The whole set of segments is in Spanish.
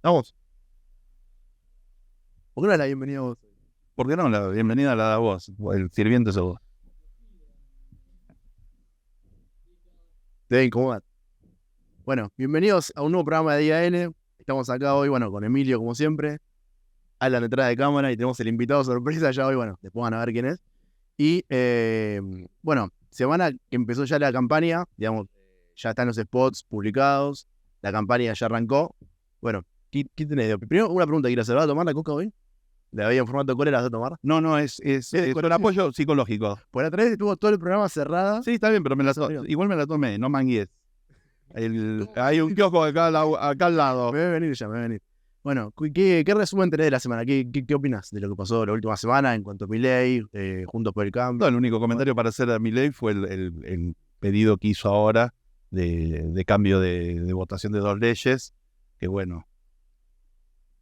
Vamos. ¿Por qué no la bienvenida a vos? ¿Por qué no? La bienvenida la da vos, el sirviente sos vos. ¿Cómo va? Bueno, bienvenidos a un nuevo programa de Día N. Estamos acá hoy, bueno, con Emilio, como siempre. Alan detrás de cámara y tenemos el invitado sorpresa ya hoy, bueno, después van a ver quién es. Y, bueno, semana que empezó ya la campaña, digamos, ya están los spots publicados, la campaña ya arrancó. Bueno, ¿qué tenés? Primero, una pregunta, ¿quieres hacer? ¿Vas a tomar la coca hoy? ¿La había en formato cólera, la vas a tomar? No, es un apoyo psicológico. Por la otra vez estuvo todo el programa cerrada. Sí, está bien, pero igual me la tomé, no mangues. Hay un kiosco acá al lado. Me voy a venir. Bueno, ¿qué resumen tenés de la semana? ¿Qué opinas de lo que pasó la última semana en cuanto a Milei, Juntos por el Cambio? No, el único comentario para hacer a Milei fue el pedido que hizo ahora de cambio de votación de 2 leyes, que bueno,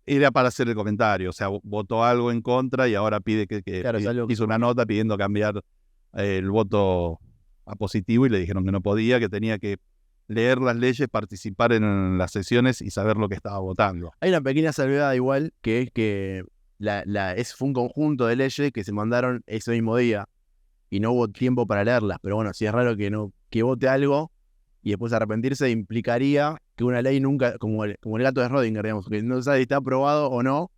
era para hacer el comentario, o sea, votó algo en contra y ahora pide Claro, es algo que- hizo una nota pidiendo cambiar el voto a positivo y le dijeron que no podía, que tenía que leer las leyes, participar en las sesiones y saber lo que estaba votando. Hay una pequeña salvedad igual, que es que fue un conjunto de leyes que se mandaron ese mismo día y no hubo tiempo para leerlas. Pero bueno, si es raro que vote algo y después arrepentirse, implicaría que una ley nunca, como el gato de Schrödinger, digamos, que no sabe si está aprobado o no,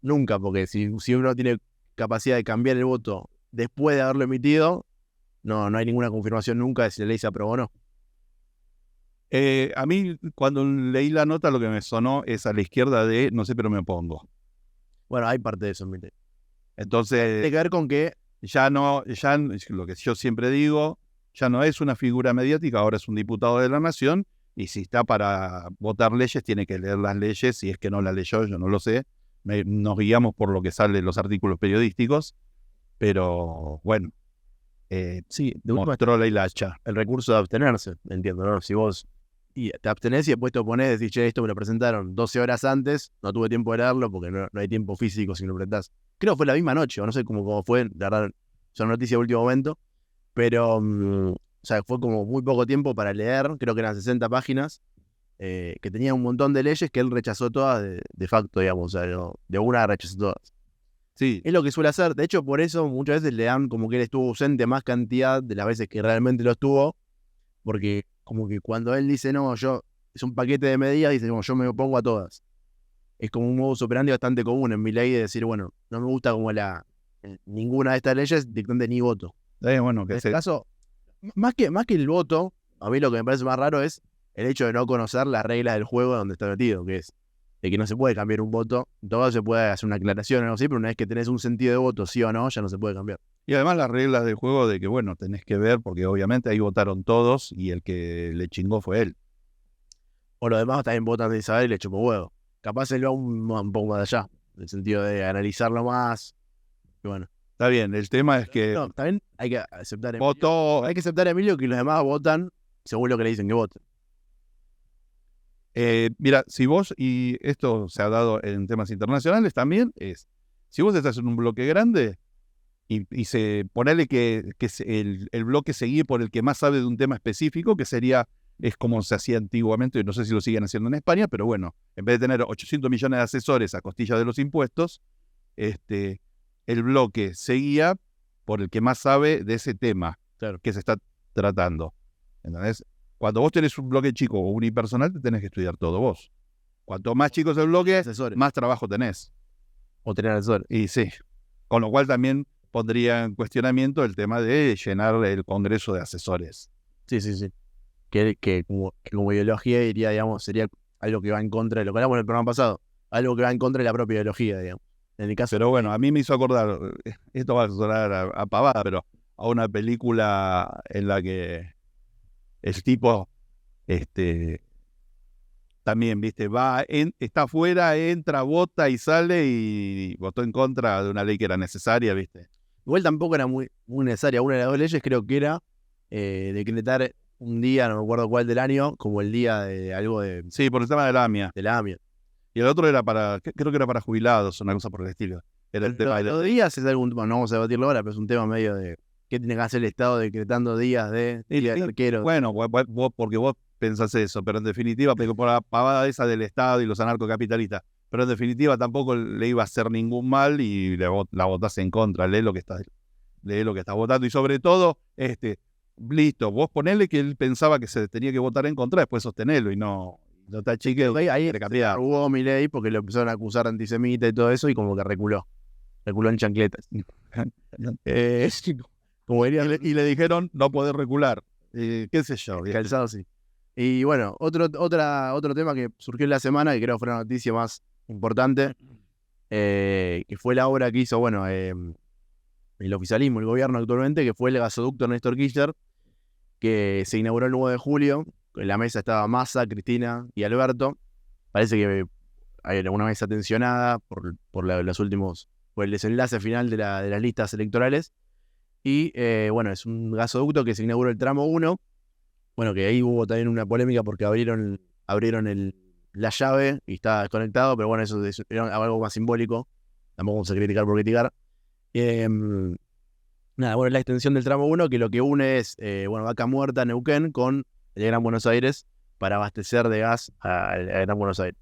nunca, porque si uno tiene capacidad de cambiar el voto después de haberlo emitido, no hay ninguna confirmación nunca de si la ley se aprobó o no. A mí, cuando leí la nota, lo que me sonó es a la izquierda de no sé, pero me opongo. Bueno, hay parte de eso, tiene Entonces, que ver con que ya lo que yo siempre digo, ya no es una figura mediática, ahora es un diputado de la nación, y si está para votar leyes, tiene que leer las leyes, si es que no la leyó, yo no lo sé. Nos guiamos por lo que sale en los artículos periodísticos, pero bueno, sí, de última mostró la hilacha. el recurso de abstenerse, entiendo, ¿no? Si vos te abstenés y después te oponés, decís, che, esto me lo presentaron 12 horas antes, no tuve tiempo de leerlo porque no hay tiempo físico si lo presentás. Creo que fue la misma noche, o no sé cómo fue, la verdad, son noticias de último momento, pero, o sea, fue como muy poco tiempo para leer, creo que eran 60 páginas, que tenía un montón de leyes que él rechazó todas de facto, digamos, o sea, de una rechazó todas. Sí, Es lo que suele hacer, de hecho, por eso muchas veces le dan como que él estuvo ausente más cantidad de las veces que realmente lo estuvo, porque como que cuando él dice, no, es un paquete de medidas, dice, bueno, yo me opongo a todas. Es como un modus operandi bastante común en mi ley de decir, bueno, no me gusta como ninguna de estas leyes, directamente ni voto. bueno, En que este caso, más que el voto, a mí lo que me parece más raro es el hecho de no conocer las reglas del juego donde está metido, que es de que no se puede cambiar un voto. Todo se puede hacer una aclaración o algo así, pero una vez que tenés un sentido de voto, sí o no, ya no se puede cambiar. Y además las reglas del juego de que, bueno, tenés que ver, porque obviamente ahí votaron todos y el que le chingó fue él. O los demás también votan de Isabel y le chupó huevo. Capaz él va un poco más allá, en el sentido de analizarlo más. Y bueno. Está bien, el tema es que No, también hay que aceptar votó. Hay que aceptar a Emilio que los demás votan según lo que le dicen que voten. Mira, si vos, y esto se ha dado en temas internacionales también, si vos estás en un bloque grande y ponele que el bloque se guíe por el que más sabe de un tema específico, que es como se hacía antiguamente, y no sé si lo siguen haciendo en España, pero bueno, en vez de tener 800 millones de asesores a costilla de los impuestos, el bloque se guía por el que más sabe de ese tema que se está tratando. ¿Entendés? Cuando vos tenés un bloque chico o unipersonal, te tenés que estudiar todo vos. Cuanto más chico es el bloque, Asesores. más trabajo tenés. O tener asesores. Y sí, con lo cual también pondría en cuestionamiento el tema de llenar el Congreso de asesores. Sí. Que como ideología diría, digamos, sería algo que va en contra de lo que hablamos en el programa pasado. Algo que va en contra de la propia ideología, digamos. En el caso Pero bueno, a mí me hizo acordar, esto va a sonar a pavada, pero a una película en la que el tipo también, viste, está afuera, entra, vota y sale y votó en contra de una ley que era necesaria, viste. igual tampoco era muy necesaria. Una de las dos leyes creo que era decretar un día, no me acuerdo cuál del año, como el día de algo de Sí, por el tema de la AMIA. la AMIA. Y el otro era creo que era para jubilados, una cosa por el estilo. Era el tema Los días es algún tema, no vamos a debatirlo ahora, pero es un tema medio de qué tiene que hacer el Estado decretando días de arquero. Bueno, porque vos pensás eso, pero en definitiva, por la pavada esa del Estado y los anarcocapitalistas, pero en definitiva tampoco le iba a hacer ningún mal y la votás en contra, lee lo que estás votando y sobre todo, listo, vos ponele que él pensaba que se tenía que votar en contra, después sostenelo y no te achiques. Ahí hubo Milei porque lo empezaron a acusar de antisemita y todo eso y como que reculó en chancletas. Como dirían, y le dijeron no poder recular, qué sé yo. Calzado, sí. Y bueno, otro tema que surgió en la semana, que creo que fue la noticia más importante, que fue la obra que hizo, bueno, el oficialismo, el gobierno actualmente, que fue el gasoducto Néstor Kirchner, que se inauguró el 9 de julio. En la mesa estaba Massa, Cristina y Alberto. Parece que hay una mesa tensionada por el desenlace final de las listas electorales. Y bueno, es un gasoducto que se inauguró el tramo 1. Bueno, que ahí hubo también una polémica porque abrieron la llave y estaba desconectado, pero bueno, eso era algo más simbólico. Tampoco vamos a criticar por criticar. Nada, bueno, la extensión del tramo 1, que lo que une es, Vaca Muerta, Neuquén, con el Gran Buenos Aires para abastecer de gas al Gran Buenos Aires.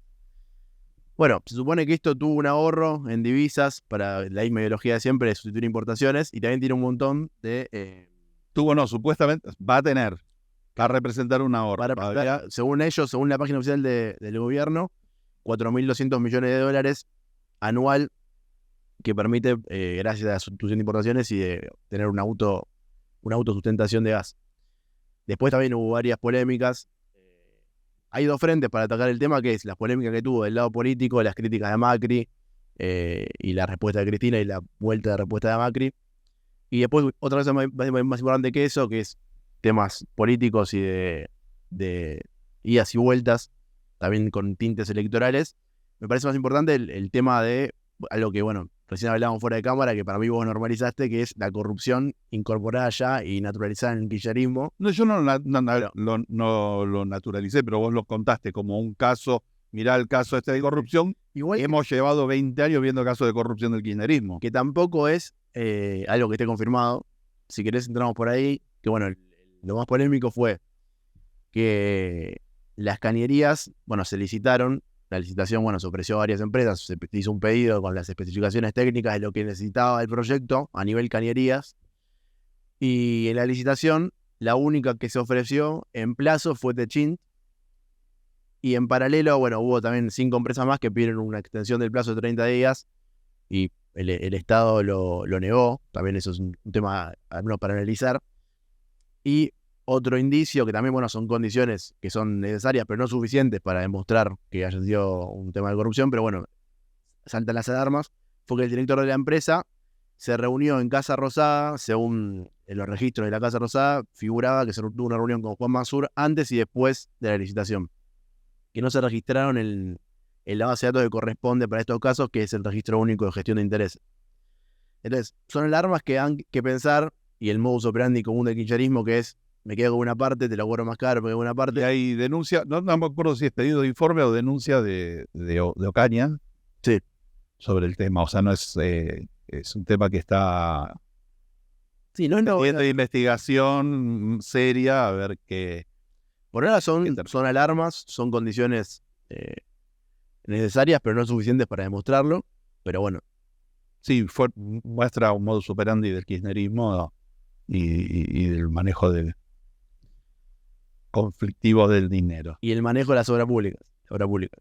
Bueno, se supone que esto tuvo un ahorro en divisas para la misma ideología de siempre de sustituir importaciones y también tiene un montón de... supuestamente va a representar un ahorro. Según ellos, según la página oficial del gobierno, 4.200 millones de dólares anual que permite, gracias a la sustitución de importaciones y de tener una autosustentación de gas. Después también hubo varias polémicas. Hay dos frentes para atacar el tema, que es la polémica que tuvo del lado político, las críticas de Macri y la respuesta de Cristina y la vuelta de respuesta de Macri. Y después otra cosa más importante que eso, que es temas políticos y de idas y vueltas, también con tintes electorales. Me parece más importante el tema de algo que, recién hablábamos fuera de cámara, que para mí vos normalizaste, que es la corrupción incorporada ya y naturalizada en el kirchnerismo. No, yo no lo naturalicé, pero vos lo contaste como un caso. Mirá el caso de corrupción. Igual hemos llevado 20 años viendo casos de corrupción del kirchnerismo. Que tampoco es algo que esté confirmado. Si querés entramos por ahí, que lo más polémico fue que las cañerías, se licitaron. La licitación, se ofreció a varias empresas, se hizo un pedido con las especificaciones técnicas de lo que necesitaba el proyecto a nivel cañerías. Y en la licitación, la única que se ofreció en plazo fue Techint. Y en paralelo, hubo también 5 empresas más que pidieron una extensión del plazo de 30 días y el Estado lo negó. También eso es un tema al menos para analizar. Y otro indicio, que también, son condiciones que son necesarias, pero no suficientes para demostrar que haya sido un tema de corrupción, pero saltan las alarmas, fue que el director de la empresa se reunió en Casa Rosada. Según en los registros de la Casa Rosada, figuraba que se tuvo una reunión con Juan Mansur antes y después de la licitación, que no se registraron en la base de datos que corresponde para estos casos, que es el Registro Único de Gestión de Intereses. Entonces, son alarmas que han que pensar, y el modus operandi común del kirchnerismo, que es: me quedo con una parte, te lo cobro más caro, me quedo con una parte. Y hay denuncia, no me acuerdo si es pedido de informe o denuncia de Ocaña. Sí. Sobre el tema. O sea, no es un tema que está de investigación seria, a ver qué. Por ahora son alarmas, son condiciones necesarias, pero no suficientes para demostrarlo. Pero sí, muestra un modus operandi del kirchnerismo y del manejo del conflictivo del dinero. Y el manejo de las obras públicas.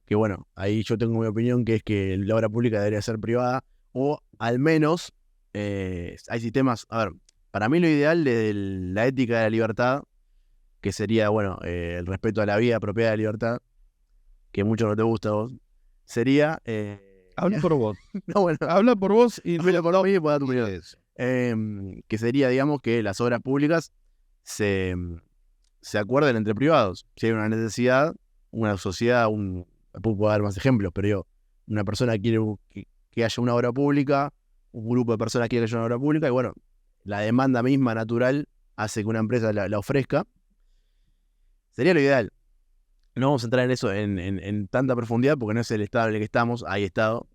Que ahí yo tengo mi opinión, que es que la obra pública debería ser privada, o al menos hay sistemas. A ver, para mí lo ideal de la ética de la libertad, que sería, el respeto a la vida, propiedad de la libertad, que mucho no te gusta a vos, sería... Habla por vos. No, habla por vos y habla por vos y puedo dar tu opinión. Que sería, digamos, que las obras públicas se acuerden entre privados. Si hay una necesidad, una sociedad, puedo dar más ejemplos, pero una persona quiere que haya una obra pública, un grupo de personas quiere que haya una obra pública, y la demanda misma natural hace que una empresa la ofrezca. Sería lo ideal. No vamos a entrar en eso en tanta profundidad porque no es el estado en el que estamos, hay estado.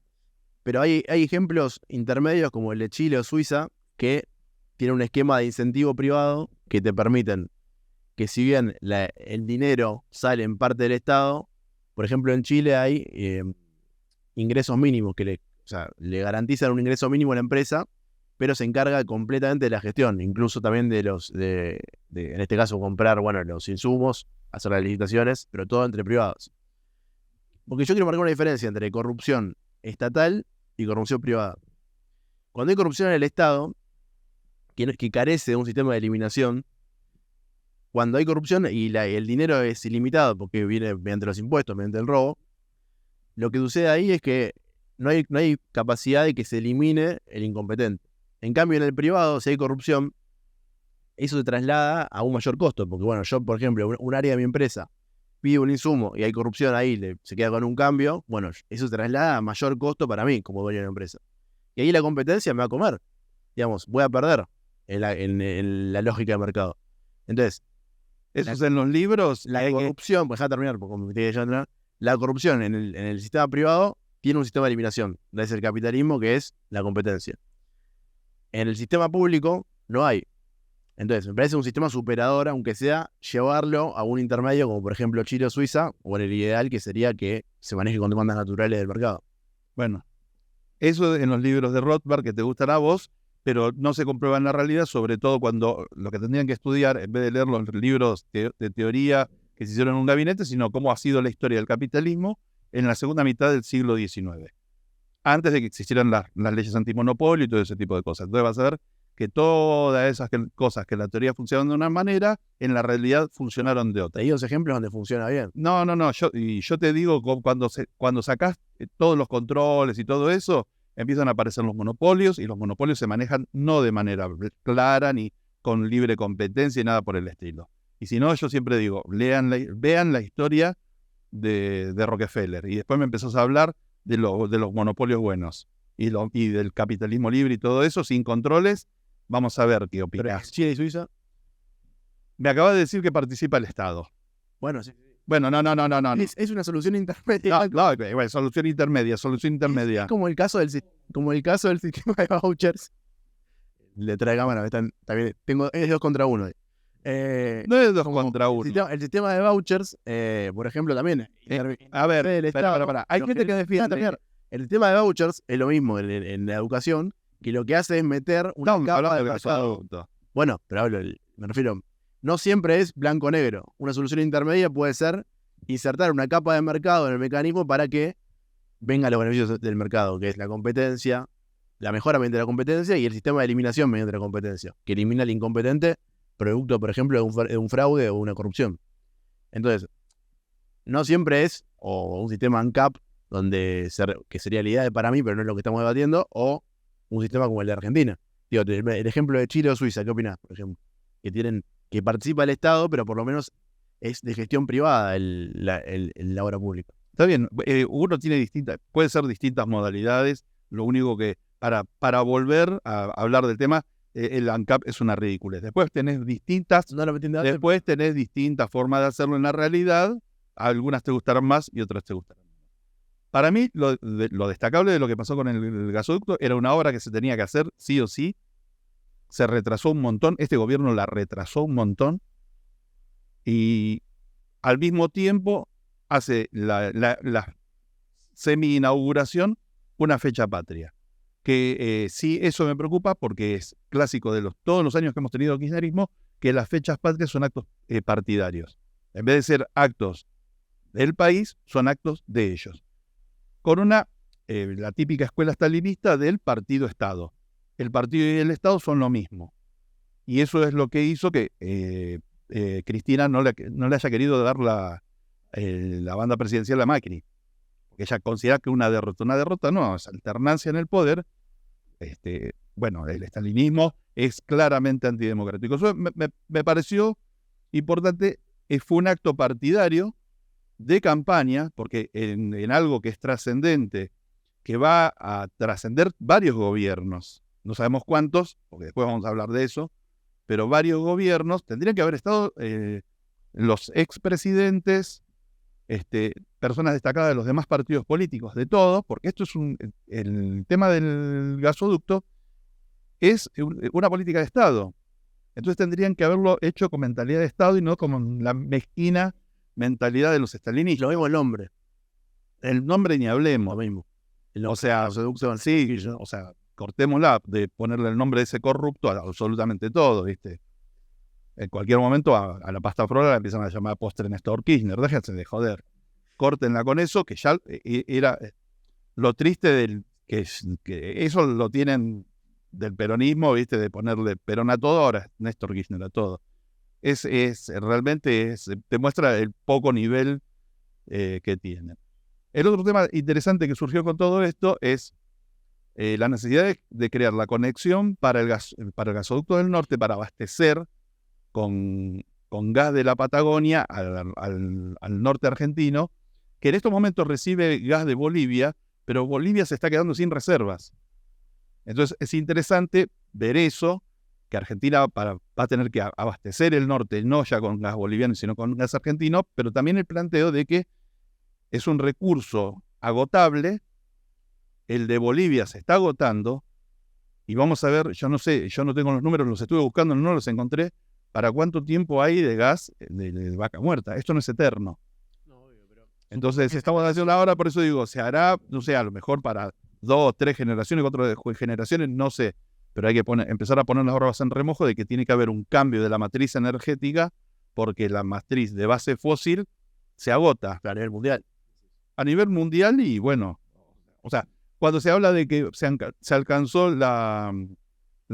Pero hay ejemplos intermedios como el de Chile o Suiza que tienen un esquema de incentivo privado que te permiten que si bien el dinero sale en parte del Estado, por ejemplo en Chile hay ingresos mínimos que le garantizan un ingreso mínimo a la empresa, pero se encarga completamente de la gestión, incluso también de en este caso comprar, los insumos, hacer las licitaciones, pero todo entre privados. Porque yo quiero marcar una diferencia entre corrupción estatal y corrupción privada. Cuando hay corrupción en el Estado, que carece de un sistema de eliminación, cuando hay corrupción y el dinero es ilimitado porque viene mediante los impuestos, mediante el robo, lo que sucede ahí es que no hay capacidad de que se elimine el incompetente. En cambio, en el privado, si hay corrupción, eso se traslada a un mayor costo, porque yo, por ejemplo, un área de mi empresa pide un insumo y hay corrupción ahí, se queda con un cambio, eso se traslada a mayor costo para mí como dueño de la empresa. Y ahí la competencia me va a comer. Digamos, voy a perder en la lógica de mercado. Entonces, eso es en los libros. La corrupción, pues déjame terminar, porque me tiene que atrás. La corrupción en el sistema privado tiene un sistema de eliminación. Es el capitalismo, que es la competencia. En el sistema público no hay. Entonces, me parece un sistema superador, aunque sea llevarlo a un intermedio, como por ejemplo Chile o Suiza, o en el ideal que sería que se maneje con demandas naturales del mercado. Bueno, eso en los libros de Rothbard que te gustan a vos, pero no se comprueba en la realidad, sobre todo cuando lo que tendrían que estudiar, en vez de leer los libros de teoría que se hicieron en un gabinete, sino cómo ha sido la historia del capitalismo en la segunda mitad del siglo XIX, antes de que existieran las leyes antimonopolio y todo ese tipo de cosas. Entonces vas a ver que todas esas cosas que en la teoría funcionan de una manera, en la realidad funcionaron de otra. ¿Te di dos ejemplos donde funciona bien? No, yo te digo, cuando sacás todos los controles y todo eso, empiezan a aparecer los monopolios, y los monopolios se manejan no de manera clara ni con libre competencia y nada por el estilo. Y si no, yo siempre digo, vean la historia de Rockefeller, y después me empezás a hablar de los monopolios buenos y del capitalismo libre y todo eso, sin controles. Vamos a ver qué opinás. Chile y Suiza. Me acabas de decir que participa el Estado. Bueno, sí. Bueno, no. Es una solución intermedia. No, solución intermedia. Es como el caso del sistema de vouchers. Le trae cámara, también es 2 contra 1. No es 2 contra 1. El sistema de vouchers, por ejemplo, también. A ver, para. Hay gente que defiende también. El sistema de vouchers es lo mismo en la educación, que lo que hace es meter una capa de mercado. Bueno, pero me refiero, no siempre es blanco-negro. Una solución intermedia puede ser insertar una capa de mercado en el mecanismo para que vengan los beneficios del mercado, que es la competencia, la mejora mediante la competencia y el sistema de eliminación mediante la competencia, que elimina al incompetente producto, por ejemplo, de un fraude o una corrupción. Entonces, no siempre es o un sistema ANCAP, que sería la idea para mí, pero no es lo que estamos debatiendo, o un sistema como el de Argentina. Digo, el ejemplo de Chile o Suiza, ¿qué opinás, por ejemplo? Que participa el Estado, pero por lo menos es de gestión privada la obra pública. Está bien, uno tiene puede ser distintas modalidades. Lo único que, para volver a hablar del tema, el ANCAP es una ridiculez. Después tenés distintas formas de hacerlo en la realidad. Algunas te gustarán más y otras te gustarán menos. Para mí, lo destacable de lo que pasó con el gasoducto era una obra que se tenía que hacer sí o sí. Se retrasó un montón. Este gobierno la retrasó un montón. Y al mismo tiempo hace la semi-inauguración una fecha patria. Que sí, eso me preocupa porque es clásico de todos los años que hemos tenido kirchnerismo, que las fechas patrias son actos partidarios. En vez de ser actos del país, son actos de ellos. Con la típica escuela stalinista del partido-estado. El partido y el Estado son lo mismo. Y eso es lo que hizo que Cristina no le haya querido dar la banda presidencial a Macri. Porque ella considera que una derrota no, es alternancia en el poder. El estalinismo es claramente antidemocrático. Eso me pareció importante. Fue un acto partidario de campaña, porque en algo que es trascendente, que va a trascender varios gobiernos, no sabemos cuántos, porque después vamos a hablar de eso, pero varios gobiernos tendrían que haber estado los expresidentes, personas destacadas de los demás partidos políticos, de todos, porque esto es el tema del gasoducto es una política de Estado. Entonces tendrían que haberlo hecho con mentalidad de Estado y no como la mezquina mentalidad de los estalinistas. Lo mismo el nombre. El nombre ni hablemos. Lo mismo. O sea, sí, o sea, cortémosla de ponerle el nombre de ese corrupto a absolutamente todo, ¿viste? En cualquier momento a la pasta frola la empiezan a llamar postre Néstor Kirchner. Déjense de joder. Córtenla con eso, que ya era lo triste que eso lo tienen del peronismo, ¿viste? De ponerle Perón a todo, ahora Néstor Kirchner a todo. Realmente demuestra el poco nivel que tiene. El otro tema interesante que surgió con todo esto es la necesidad de crear la conexión para el gasoducto del norte para abastecer con gas de la Patagonia al norte argentino, que en estos momentos recibe gas de Bolivia, pero Bolivia se está quedando sin reservas. Entonces es interesante ver eso, que Argentina va a tener que abastecer el norte, no ya con gas boliviano, sino con gas argentino, pero también el planteo de que es un recurso agotable, el de Bolivia se está agotando, y vamos a ver, yo no sé, yo no tengo los números, los estuve buscando, no los encontré, para cuánto tiempo hay de gas de vaca muerta. Esto no es eterno. Entonces, estamos haciendo ahora, por eso digo, se hará, no sé, a lo mejor para 2, 3 generaciones, 4 generaciones, no sé, pero hay que empezar a poner las barbas en remojo de que tiene que haber un cambio de la matriz energética, porque la matriz de base fósil se agota a nivel mundial. A nivel mundial y bueno, o sea, cuando se habla de que se alcanzó la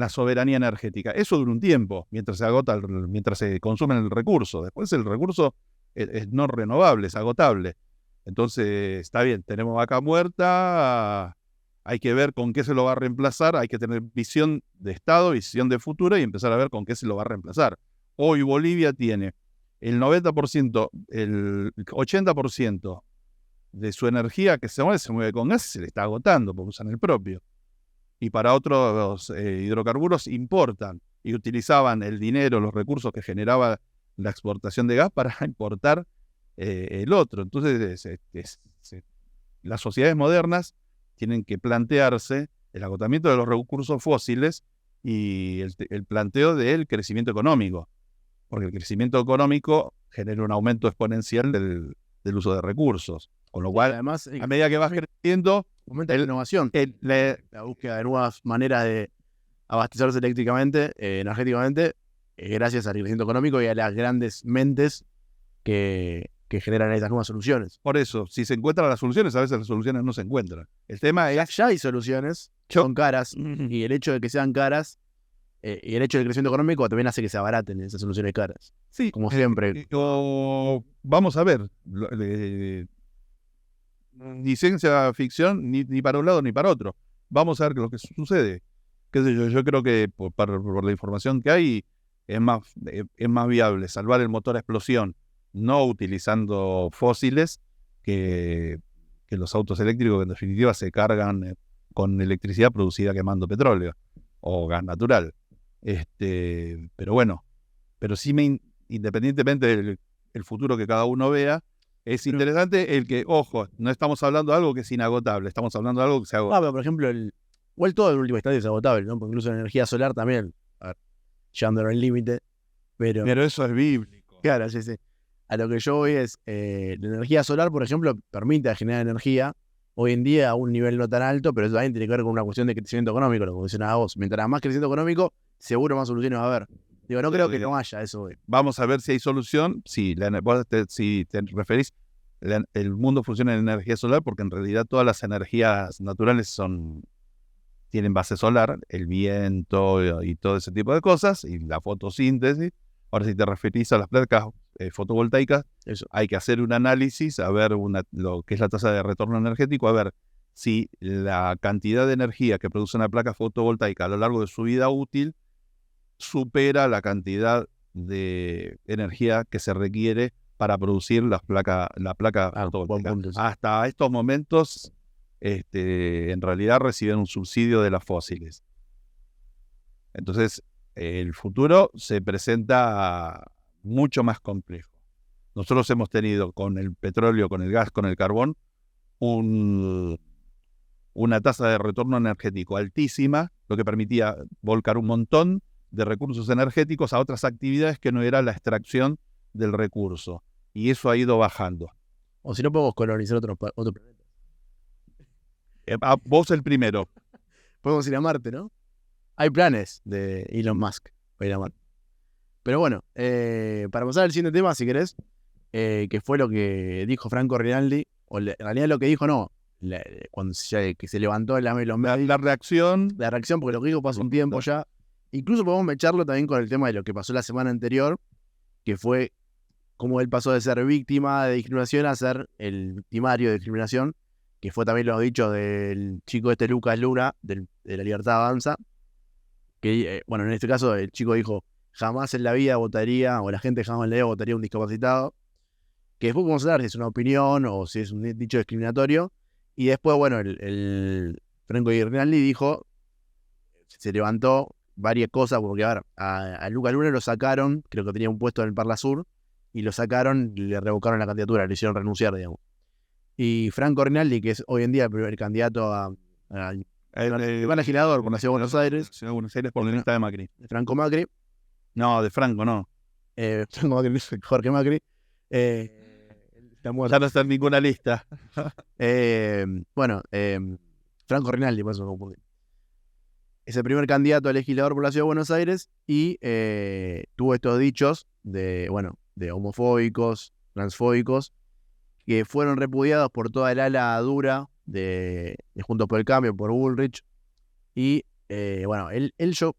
soberanía energética, eso dura un tiempo, mientras se consume el recurso. Después el recurso es no renovable, es agotable. Entonces, está bien, tenemos vaca muerta, hay que ver con qué se lo va a reemplazar, hay que tener visión de Estado, visión de futuro y empezar a ver con qué se lo va a reemplazar. Hoy Bolivia tiene el 90%, el 80% de su energía que se mueve con gas y se le está agotando porque usan el propio. Y para otros hidrocarburos importan y utilizaban el dinero, los recursos que generaba la exportación de gas para importar el otro. Entonces, las sociedades modernas tienen que plantearse el agotamiento de los recursos fósiles y el planteo del crecimiento económico, porque el crecimiento económico genera un aumento exponencial del uso de recursos, con lo cual, además, a medida que vas creciendo, aumenta la innovación, la búsqueda de nuevas maneras de abastecerse eléctricamente, energéticamente, gracias al crecimiento económico y a las grandes mentes que generan esas nuevas soluciones. Por eso, si se encuentran las soluciones, a veces las soluciones no se encuentran. El tema es... Ya hay soluciones, son caras, y el hecho de que sean caras, y el hecho del crecimiento económico también hace que se abaraten esas soluciones caras. Sí, como siempre. Vamos a ver, ni ciencia ficción, ni para un lado ni para otro. Vamos a ver lo que sucede. Qué sé yo, yo creo que por la información que hay, es más viable salvar el motor a explosión no utilizando fósiles que los autos eléctricos que en definitiva se cargan con electricidad producida quemando petróleo o gas natural. Pero bueno, pero sí independientemente del futuro que cada uno vea, es interesante el que, ojo, no estamos hablando de algo que es inagotable, estamos hablando de algo que se agota. Pero por ejemplo, igual todo en última instancia es agotable, ¿no? Porque incluso la energía solar también, llevándolo al límite, pero eso es bíblico. Claro, sí. A lo que yo voy es, la energía solar, por ejemplo, permite generar energía hoy en día a un nivel no tan alto, pero eso también tiene que ver con una cuestión de crecimiento económico, lo que mencionabas vos. Mientras más crecimiento económico, seguro más soluciones va a haber. Digo, no creo que no haya eso hoy. Vamos a ver si hay solución. Si te referís, el mundo funciona en energía solar, porque en realidad todas las energías naturales tienen base solar, el viento y todo ese tipo de cosas, y la fotosíntesis. Ahora, si te referís a las placas fotovoltaicas, hay que hacer un análisis, a ver lo que es la tasa de retorno energético, a ver si la cantidad de energía que produce una placa fotovoltaica a lo largo de su vida útil supera la cantidad de energía que se requiere para producir la placa fotovoltaica. Hasta estos momentos, en realidad reciben un subsidio de las fósiles. Entonces, el futuro se presenta mucho más complejo. Nosotros hemos tenido con el petróleo, con el gas, con el carbón, una tasa de retorno energético altísima, lo que permitía volcar un montón de recursos energéticos a otras actividades que no era la extracción del recurso. Y eso ha ido bajando. O si no, podemos colonizar otro planeta. Vos el primero. Podemos ir a Marte, ¿no? Hay planes de Elon Musk para ir a Marte. Pero bueno, para pasar al siguiente tema, si querés, que fue lo que dijo Franco Rinaldi, en realidad lo que dijo no, cuando que se levantó los medios, La reacción, porque lo que dijo pasó un tiempo ya. Incluso podemos mecharlo también con el tema de lo que pasó la semana anterior, que fue cómo él pasó de ser víctima de discriminación a ser el victimario de discriminación, que fue también lo dicho del chico Lucas Luna, de La Libertad Avanza, que, bueno, en este caso el chico dijo, jamás en la vida votaría, o la gente jamás en la vida votaría a un discapacitado, que después podemos hablar si es una opinión o si es un dicho discriminatorio, y después, bueno, el Franco Rinaldi dijo, se levantó varias cosas, porque a Lucas Luna lo sacaron, creo que tenía un puesto en el Parla Sur, y lo sacaron y le revocaron la candidatura, le hicieron renunciar, digamos. Y Franco Rinaldi, que es hoy en día el primer candidato a legislador por la Ciudad de Buenos Aires. Ciudad de Buenos Aires por la lista de Macri. De Franco Macri. No, de Franco no. Franco Macri, Jorge Macri. Ya no está en ninguna lista. Bueno, Franco Rinaldi, por eso me confundí. Es el primer candidato a legislador por la Ciudad de Buenos Aires y tuvo estos dichos de homofóbicos, transfóbicos, que fueron repudiados por toda el ala dura de Juntos por el Cambio, por Bullrich. Y bueno, yo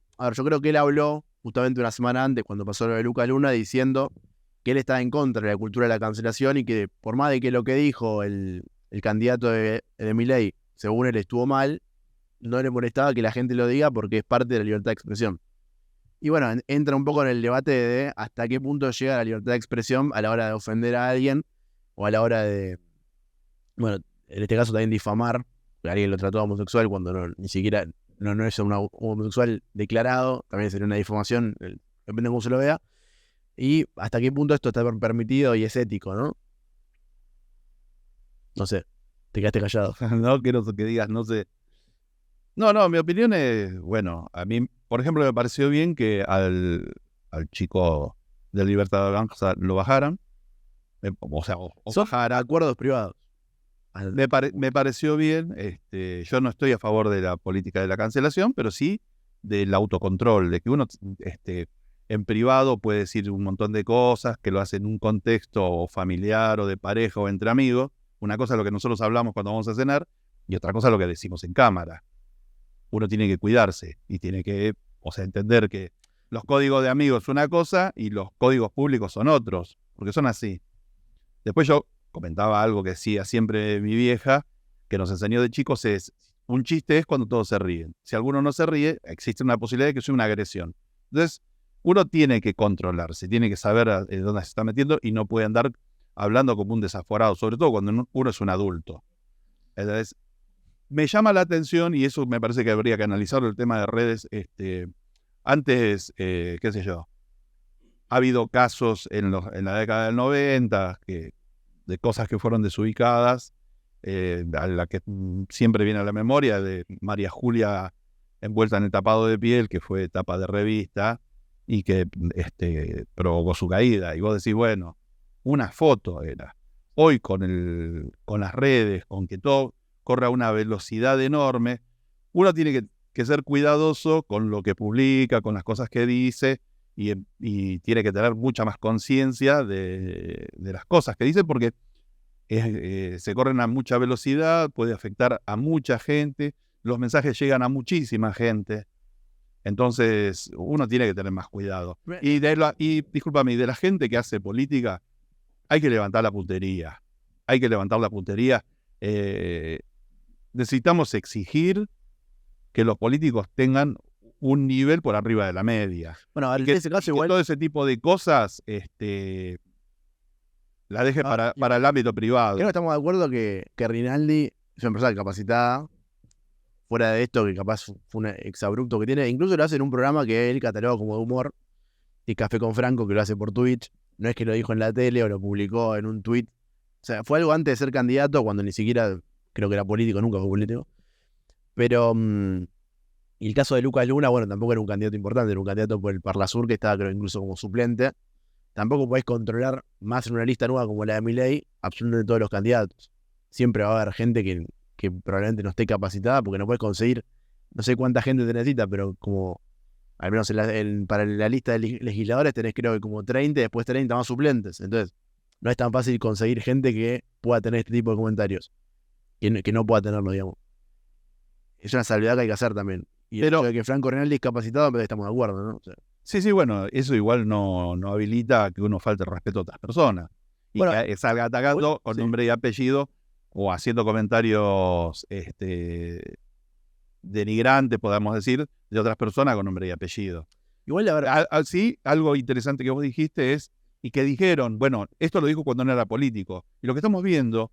creo que él habló justamente una semana antes, cuando pasó lo de Lucas Luna, diciendo que él estaba en contra de la cultura de la cancelación y que por más de que lo que dijo el candidato de Milei, según él, estuvo mal, no le molestaba que la gente lo diga porque es parte de la libertad de expresión. Y bueno, entra un poco en el debate de hasta qué punto llega la libertad de expresión a la hora de ofender a alguien o a la hora de, bueno, en este caso también difamar, que alguien lo trató de homosexual cuando ni siquiera no es un homosexual declarado, también sería una difamación, depende de cómo se lo vea, y hasta qué punto esto está permitido y es ético, ¿no? No sé, te quedaste callado. No quiero que digas, no sé. No, mi opinión es, bueno, a mí, por ejemplo, me pareció bien que al chico de Libertad Avanza lo bajaran. Son acuerdos privados. Me pareció bien, yo no estoy a favor de la política de la cancelación, pero sí del autocontrol, de que uno en privado puede decir un montón de cosas, que lo hace en un contexto familiar o de pareja o entre amigos. Una cosa es lo que nosotros hablamos cuando vamos a cenar y otra cosa es lo que decimos en cámara. Uno tiene que cuidarse y tiene que, entender que los códigos de amigos son una cosa y los códigos públicos son otros, porque son así. Después yo comentaba algo que decía siempre mi vieja, que nos enseñó de chicos, un chiste es cuando todos se ríen. Si alguno no se ríe, existe una posibilidad de que sea una agresión. Entonces, uno tiene que controlarse, tiene que saber dónde se está metiendo y no puede andar hablando como un desaforado, sobre todo cuando uno es un adulto. Entonces, me llama la atención, y eso me parece que habría que analizarlo, el tema de redes. Antes, qué sé yo, ha habido casos en la década del 90 de cosas que fueron desubicadas, a la que siempre viene a la memoria de María Julia envuelta en el tapado de piel, que fue tapa de revista, y que provocó su caída. Y vos decís, bueno, una foto era. Hoy con las redes, con que todo corre a una velocidad enorme, uno tiene que ser cuidadoso con lo que publica, con las cosas que dice, y tiene que tener mucha más conciencia de las cosas que dice, porque se corren a mucha velocidad, puede afectar a mucha gente, los mensajes llegan a muchísima gente, entonces uno tiene que tener más cuidado. Y discúlpame, de la gente que hace política, hay que levantar la puntería. Necesitamos exigir que los políticos tengan un nivel por arriba de la media. Bueno, en ese caso igual todo ese tipo de cosas la deje para el ámbito privado. Creo que estamos de acuerdo que Rinaldi es una persona capacitada, fuera de esto, que capaz fue un exabrupto que tiene. Incluso lo hace en un programa que él cataloga como de humor, y Café con Franco, que lo hace por Twitch. No es que lo dijo en la tele o lo publicó en un tweet. O sea, fue algo antes de ser candidato, cuando ni siquiera creo que era político, nunca fue político. Pero Y el caso de Lucas Luna, bueno, tampoco era un candidato importante, era un candidato por el Parlasur que estaba, creo, incluso como suplente. Tampoco podés controlar más en una lista nueva como la de Milei absolutamente todos los candidatos. Siempre va a haber gente que probablemente no esté capacitada porque no puedes conseguir, no sé cuánta gente te necesita, pero como, al menos para la lista de legisladores tenés creo que como 30, después 30 más suplentes. Entonces, no es tan fácil conseguir gente que pueda tener este tipo de comentarios, que no pueda tenerlo, digamos. Es una salvedad que hay que hacer también. Y el hecho de que Franco Rinaldi es capacitado, pero estamos de acuerdo, ¿no? O sea, Sí, bueno, eso igual no habilita que uno falte el respeto a otras personas. Y bueno, que salga atacando con nombre y apellido o haciendo comentarios denigrantes, podemos decir, de otras personas con nombre y apellido. Igual, a ver, sí, algo interesante que vos dijiste es, y que dijeron, bueno, esto lo dijo cuando no era político, y lo que estamos viendo,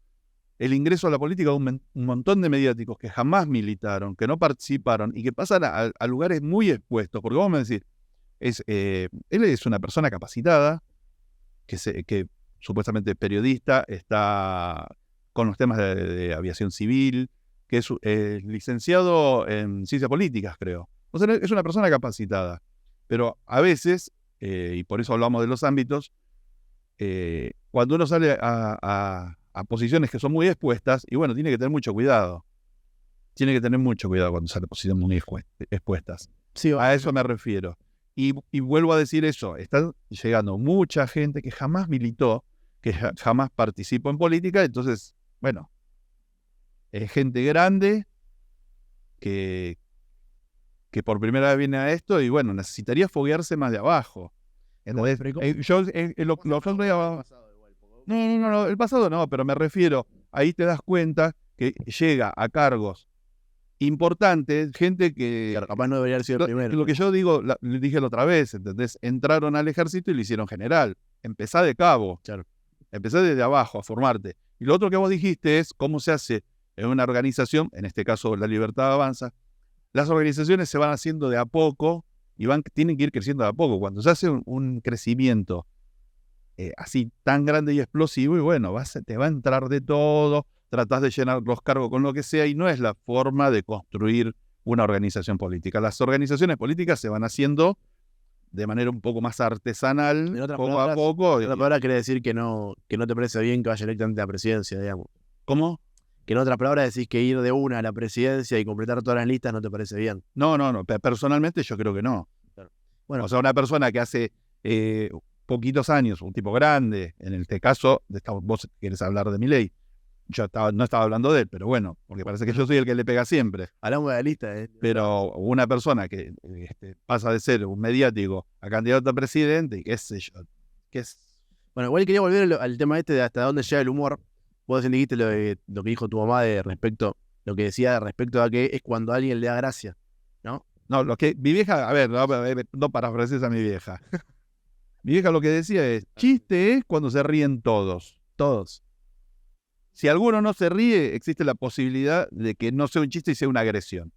el ingreso a la política de un montón de mediáticos que jamás militaron, que no participaron y que pasan a lugares muy expuestos, porque vos me decís, él es una persona capacitada, que supuestamente periodista, está con los temas de aviación civil, que es licenciado en ciencias políticas, creo. O sea, es una persona capacitada. Pero a veces, y por eso hablamos de los ámbitos, cuando uno sale a posiciones que son muy expuestas, y bueno, tiene que tener mucho cuidado. Tiene que tener mucho cuidado cuando sale a posiciones muy expuestas. Sí, a eso me refiero. Y vuelvo a decir eso, están llegando mucha gente que jamás militó, que jamás participó en política, entonces, bueno, es gente grande que por primera vez viene a esto y bueno, necesitaría foguearse más de abajo. Entonces, no, el pasado no, pero me refiero, ahí te das cuenta que llega a cargos importantes, gente que capaz no debería haber sido el primero. Lo que yo digo, dije la otra vez, ¿entendés? Entraron al ejército y lo hicieron general. Empezá de cabo. Claro. Empezá desde abajo a formarte. Y lo otro que vos dijiste es cómo se hace en una organización, en este caso La Libertad Avanza. Las organizaciones se van haciendo de a poco y tienen que ir creciendo de a poco. Cuando se hace un crecimiento así tan grande y explosivo, y bueno, te va a entrar de todo, tratás de llenar los cargos con lo que sea, y no es la forma de construir una organización política. Las organizaciones políticas se van haciendo de manera un poco más artesanal, poco a poco. En otras palabras, quiere decir que no te parece bien que vaya directamente a la presidencia, digamos. ¿Cómo? Que en otras palabras decís que ir de una a la presidencia y completar todas las listas no te parece bien. No. Personalmente yo creo que no. Claro. Bueno, o sea, una persona que hace poquitos años, un tipo grande, en este caso, vos querés hablar de Milei. Yo no estaba hablando de él, pero bueno, porque parece que yo soy el que le pega siempre. Hablamos de la lista. Pero una persona que pasa de ser un mediático a candidato a presidente, qué sé yo. Bueno, igual quería volver al tema de hasta dónde llega el humor. Vos dijiste lo que dijo tu mamá lo que decía respecto a que es cuando a alguien le da gracia, ¿no? No, mi vieja, a ver, no parafrasees a mi vieja. Mi vieja lo que decía es, chiste es cuando se ríen todos. Todos. Si alguno no se ríe, existe la posibilidad de que no sea un chiste y sea una agresión.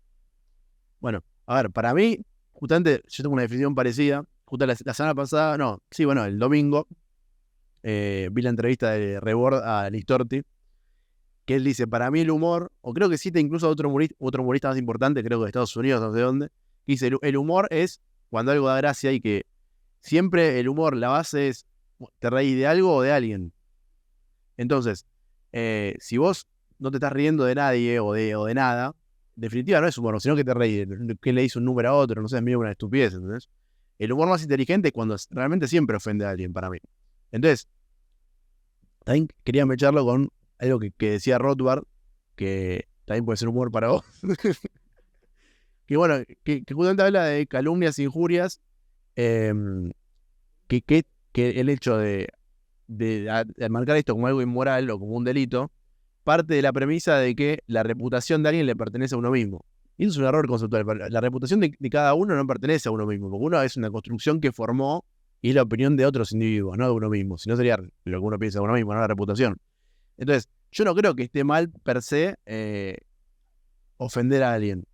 Bueno, a ver, para mí, justamente, yo tengo una definición parecida. Justo la semana pasada, el domingo, vi la entrevista de Rebord a Listorti, que él dice, para mí el humor, o creo que cita incluso a otro humorista más importante, creo que de Estados Unidos, no sé dónde, que dice, el humor es cuando algo da gracia y que siempre el humor, la base es, te reís de algo o de alguien. Entonces, si vos no te estás riendo de nadie o de nada, en definitiva no es humor, sino que te reís, que le hizo un número a otro, no sé, es medio una estupidez, ¿entendés? El humor más inteligente es cuando realmente siempre ofende a alguien, para mí. Entonces, también quería mecharlo con algo que decía Rothbard, que también puede ser humor para vos. Que bueno, que justamente habla de calumnias e injurias, que el hecho de marcar esto como algo inmoral o como un delito, parte de la premisa de que la reputación de alguien le pertenece a uno mismo. Y eso es un error conceptual. La reputación de cada uno no pertenece a uno mismo, porque uno es una construcción que formó y es la opinión de otros individuos, no de uno mismo. Si no sería lo que uno piensa de uno mismo, no la reputación. Entonces, yo no creo que esté mal per se ofender a alguien.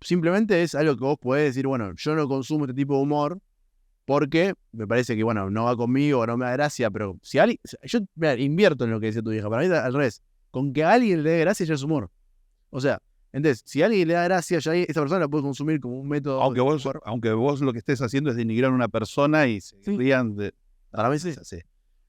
Simplemente es algo que vos podés decir, bueno, yo no consumo este tipo de humor porque me parece que, bueno, no va conmigo, no me da gracia, pero si alguien... Yo invierto en lo que decía tu vieja, para mí al revés. Con que a alguien le dé gracia ya es humor. O sea, Entonces, si a alguien le da gracia, ya esa persona la puede consumir como un método. Aunque vos lo que estés haciendo es denigrar a una persona y se rían de... Para mí sí.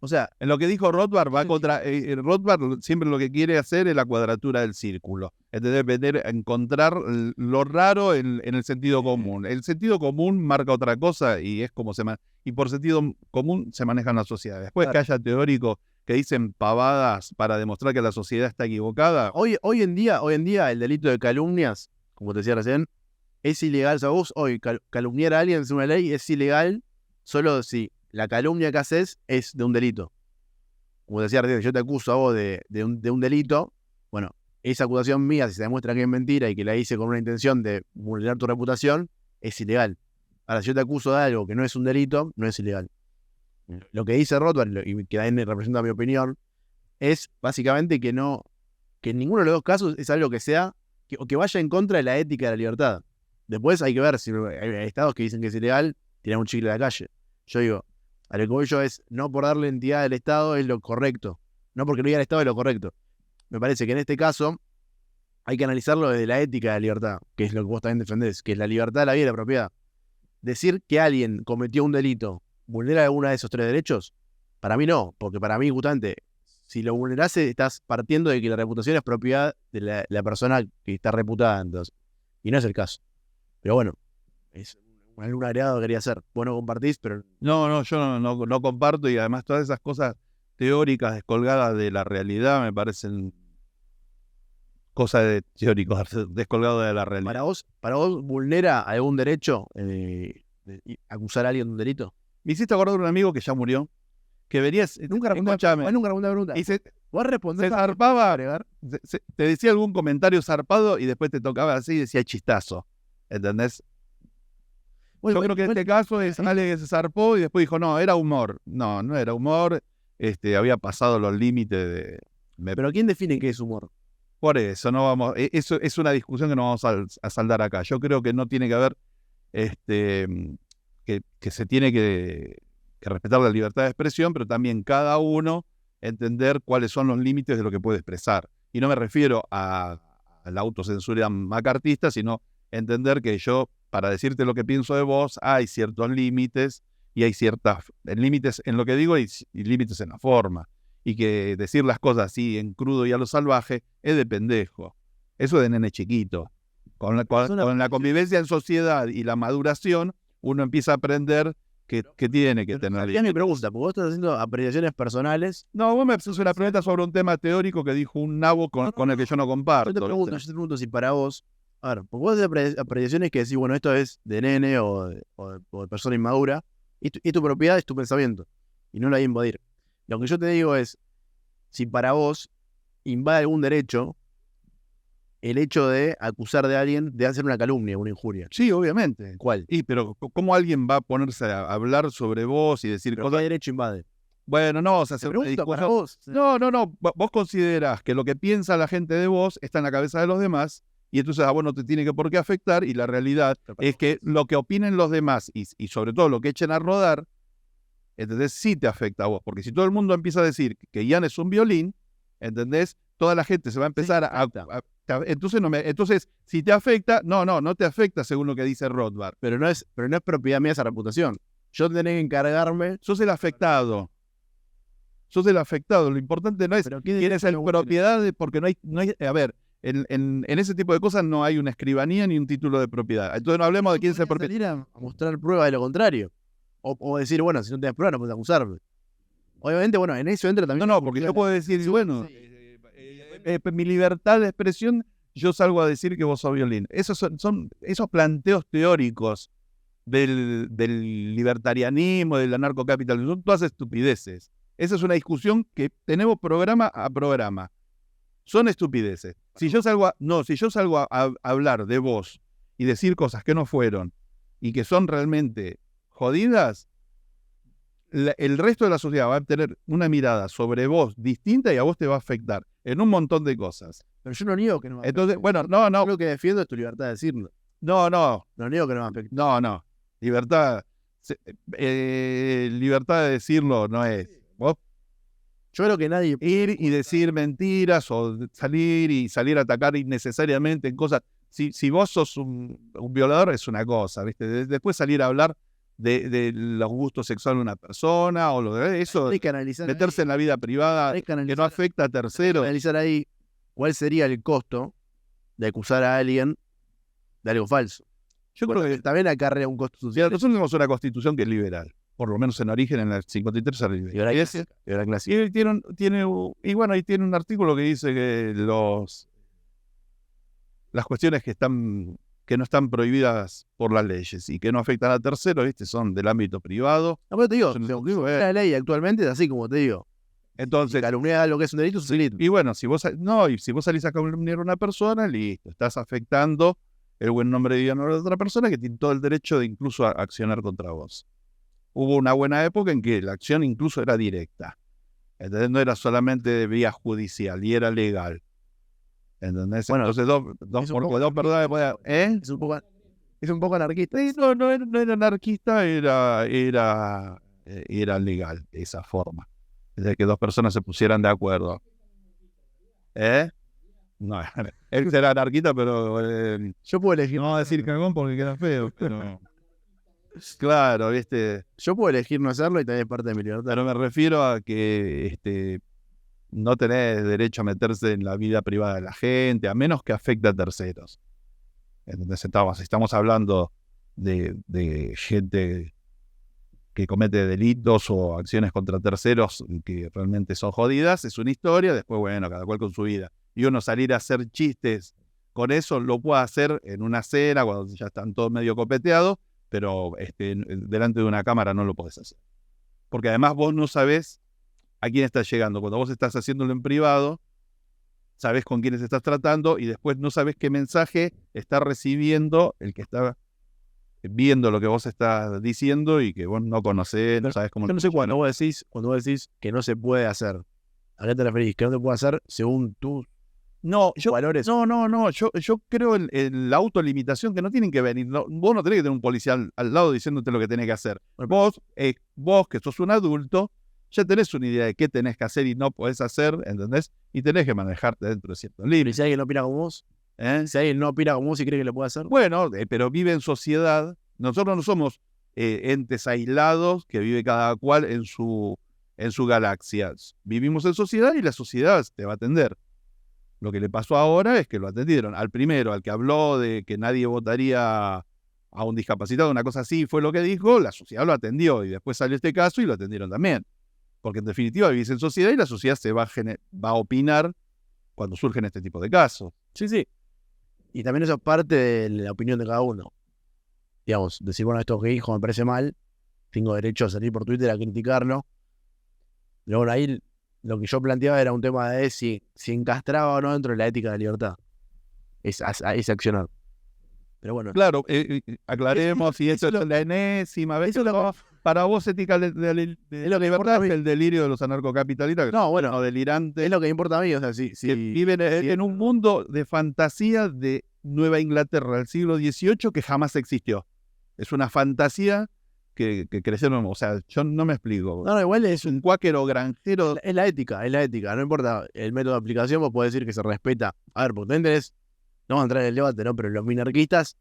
O sea, en lo que dijo Rothbard va contra... Rothbard siempre lo que quiere hacer es la cuadratura del círculo. Es de encontrar lo raro en el sentido común. El sentido común marca otra cosa y es como y por sentido común se manejan las sociedades. Después que haya teóricos que dicen pavadas para demostrar que la sociedad está equivocada. Hoy en día el delito de calumnias, como te decía recién, es ilegal. O sea, vos hoy calumniar a alguien según la ley es ilegal solo si la calumnia que haces es de un delito. Como decía recién, yo te acuso a vos de un delito, bueno, esa acusación mía, si se demuestra que es mentira y que la hice con una intención de vulnerar tu reputación, es ilegal. Ahora, si yo te acuso de algo que no es un delito, no es ilegal. Lo que dice Rothbard, y que también representa mi opinión, es básicamente que en ninguno de los dos casos es algo que sea, o que vaya en contra de la ética de la libertad. Después hay que ver si hay estados que dicen que es ilegal, tiran un chicle de la calle. Yo digo, a lo que voy yo es, no por darle entidad al Estado es lo correcto. No porque lo diga el Estado es lo correcto. Me parece que en este caso hay que analizarlo desde la ética de la libertad, que es lo que vos también defendés, que es la libertad, la vida y la propiedad. Decir que alguien cometió un delito vulnera alguno de esos tres derechos, para mí no, porque para mí justamente, si lo vulnerase, estás partiendo de que la reputación es propiedad de la persona que está reputada, entonces. Y no es el caso. Pero bueno, es algún agregado que quería hacer. Vos no compartís, pero... No, yo no comparto, y además todas esas cosas teóricas descolgadas de la realidad me parecen cosas de teóricos descolgados de la realidad. ¿Para vos vulnera algún derecho acusar a alguien de un delito? Me hiciste acordar de un amigo que ya murió, que venías... Nunca respondí una pregunta. Y vos respondés, se zarpaba, te decía algún comentario zarpado y después te tocaba así y decía chistazo. ¿Entendés? Yo creo que en este caso es alguien que se zarpó y después dijo, no, era humor. No era humor. Había pasado los límites de... ¿Pero quién define qué es humor? Por eso, no vamos... Eso es una discusión que no vamos a saldar acá. Yo creo que no tiene que haber... que se tiene que respetar la libertad de expresión, pero también cada uno entender cuáles son los límites de lo que puede expresar. Y no me refiero a la autocensura macartista, sino entender que yo, para decirte lo que pienso de vos, hay ciertos límites y hay límites en lo que digo y límites en la forma. Y que decir las cosas así en crudo y a lo salvaje es de pendejo. Eso es de nene chiquito. Con la convivencia en sociedad y la maduración, uno empieza a aprender que tiene que tener. Ya mi pregunta, porque vos estás haciendo apreciaciones personales. No, vos me haces una pregunta sobre un tema teórico que dijo un nabo con el que yo no comparto. Yo te pregunto si para vos, a ver, porque vos haces apreciaciones que decís, bueno, esto es de nene o de persona inmadura, y tu propiedad es tu pensamiento, y no la hay que invadir. Lo que yo te digo es, si para vos invade algún derecho el hecho de acusar de alguien de hacer una calumnia, una injuria. Sí, obviamente. ¿Cuál? Pero ¿cómo alguien va a ponerse a hablar sobre vos y decir cosas? ¿Qué derecho invade? Bueno, no, o sea, se pregunta para vos. No. Vos considerás que lo que piensa la gente de vos está en la cabeza de los demás y entonces a vos no te tiene que por qué afectar, y la realidad es que lo que opinen los demás y sobre todo lo que echen a rodar, ¿entendés? Sí te afecta a vos, porque si todo el mundo empieza a decir que Ian es un violín, ¿entendés? Toda la gente se va a empezar entonces, si te afecta, no te afecta según lo que dice Rothbard. Pero no es propiedad mía esa reputación. Yo tengo que encargarme. Sos el afectado. Lo importante no es quién es el propiedad, porque no hay, a ver, en ese tipo de cosas no hay una escribanía ni un título de propiedad. Entonces no hablemos de quién es el propietario. A mostrar pruebas de lo contrario. O decir, bueno, si no tenés pruebas no puedes acusarme. Obviamente, bueno, en eso entra también. No, porque yo puedo decir, bueno, mi libertad de expresión, yo salgo a decir que vos sos violín. Esos son esos planteos teóricos del libertarianismo, del anarcocapitalismo, son todas estupideces. Esa es una discusión que tenemos programa a programa. Son estupideces. Si yo salgo a hablar de vos y decir cosas que no fueron y que son realmente jodidas, el resto de la sociedad va a tener una mirada sobre vos distinta y a vos te va a afectar en un montón de cosas. Pero yo no niego que no me afecte. Entonces, bueno, no. Lo que defiendo es tu libertad de decirlo. No. No niego que no me afecte. No. Libertad de decirlo no es. ¿Vos? Yo creo que nadie... Ir y decir mentiras o salir a atacar innecesariamente en cosas. Si vos sos un violador es una cosa, ¿viste? Después salir a hablar de los gustos sexuales de una persona o lo de eso, Hay que analizar meterse ahí, en la vida privada hay que que no afecta a terceros. analizar ahí cuál sería el costo de acusar a alguien de algo falso. Yo creo que también acarrea un costo social. nosotros tenemos una constitución que es liberal, por lo menos en origen, en el 53 era liberal. Y ahora clásica. Y tiene un artículo que dice que las cuestiones que no están prohibidas por las leyes y que no afectan a terceros, ¿viste? Son del ámbito privado. No, pero te digo, La la ley actualmente es así como te digo. Entonces, Calumniar lo que es un delito es un delito. y bueno, si vos salís a calumniar a una persona, listo, estás afectando el buen nombre de otra persona que tiene todo el derecho de incluso a accionar contra vos. Hubo una buena época en que la acción incluso era directa. ¿Entendés? No era solamente de vía judicial y era legal. ¿Entendés? Bueno, entonces dos personas, es un poco anarquista. Sí, no era anarquista, era legal esa forma. Es de que dos personas se pusieran de acuerdo. No, él era anarquista, pero Yo puedo elegir. no vamos a decir cagón porque queda feo, pero claro, ¿viste? Yo puedo elegir no hacerlo y también es parte de mi libertad. Pero me refiero a que no tenés derecho a meterse en la vida privada de la gente, a menos que afecte a terceros. Entonces estamos hablando de gente que comete delitos o acciones contra terceros que realmente son jodidas, es una historia, después, bueno, cada cual con su vida. Y uno salir a hacer chistes con eso lo puede hacer en una cena, cuando ya están todos medio copeteados, pero delante de una cámara no lo podés hacer. Porque además vos no sabés a quién estás llegando. Cuando vos estás haciéndolo en privado, sabés con quiénes estás tratando y después no sabés qué mensaje está recibiendo el que está viendo lo que vos estás diciendo y que vos no conocés, no sabés cómo... Yo no sé cuando vos decís que no se puede hacer. ¿A qué te referís? Que no se puede hacer según tus valores. No. Yo creo en la autolimitación, que no tienen que venir. Vos no tenés que tener un policía al lado diciéndote lo que tenés que hacer. Bueno, Vos, que sos un adulto, ya tenés una idea de qué tenés que hacer y no podés hacer, ¿entendés? Y tenés que manejarte dentro de ciertos ¿y límites. si alguien no opina como vos? Si alguien no opina como vos y cree que lo puede hacer. Bueno, pero vive en sociedad. Nosotros no somos entes aislados que vive cada cual en su galaxia. Vivimos en sociedad y la sociedad te va a atender. Lo que le pasó ahora es que lo atendieron. Al primero, al que habló de que nadie votaría a un discapacitado, una cosa así, fue lo que dijo, la sociedad lo atendió y después salió este caso y lo atendieron también. Porque en definitiva vivís en sociedad y la sociedad se va a opinar cuando surgen este tipo de casos. Sí. Y también eso es parte de la opinión de cada uno. Digamos, decir, bueno, esto que dijo me parece mal, tengo derecho a salir por Twitter a criticarlo. Pero bueno, ahí lo que yo planteaba era un tema de si encastraba o no dentro de la ética de libertad. Ese accionar. Pero bueno. Claro, aclaremos si esto es la enésima vez. Para vos, ética de es lo que libertad es el delirio de los anarcocapitalistas. No, bueno, no delirante. Es lo que importa a mí. O sea, que viven en un mundo de fantasía de Nueva Inglaterra del siglo XVIII que jamás existió. Es una fantasía que crecieron, o sea, yo no me explico. No, igual es un cuáquero granjero. Es la ética, no importa el método de aplicación, vos podés decir que se respeta. A ver, porque no vamos a entrar en el debate, ¿no? Pero los minarquistas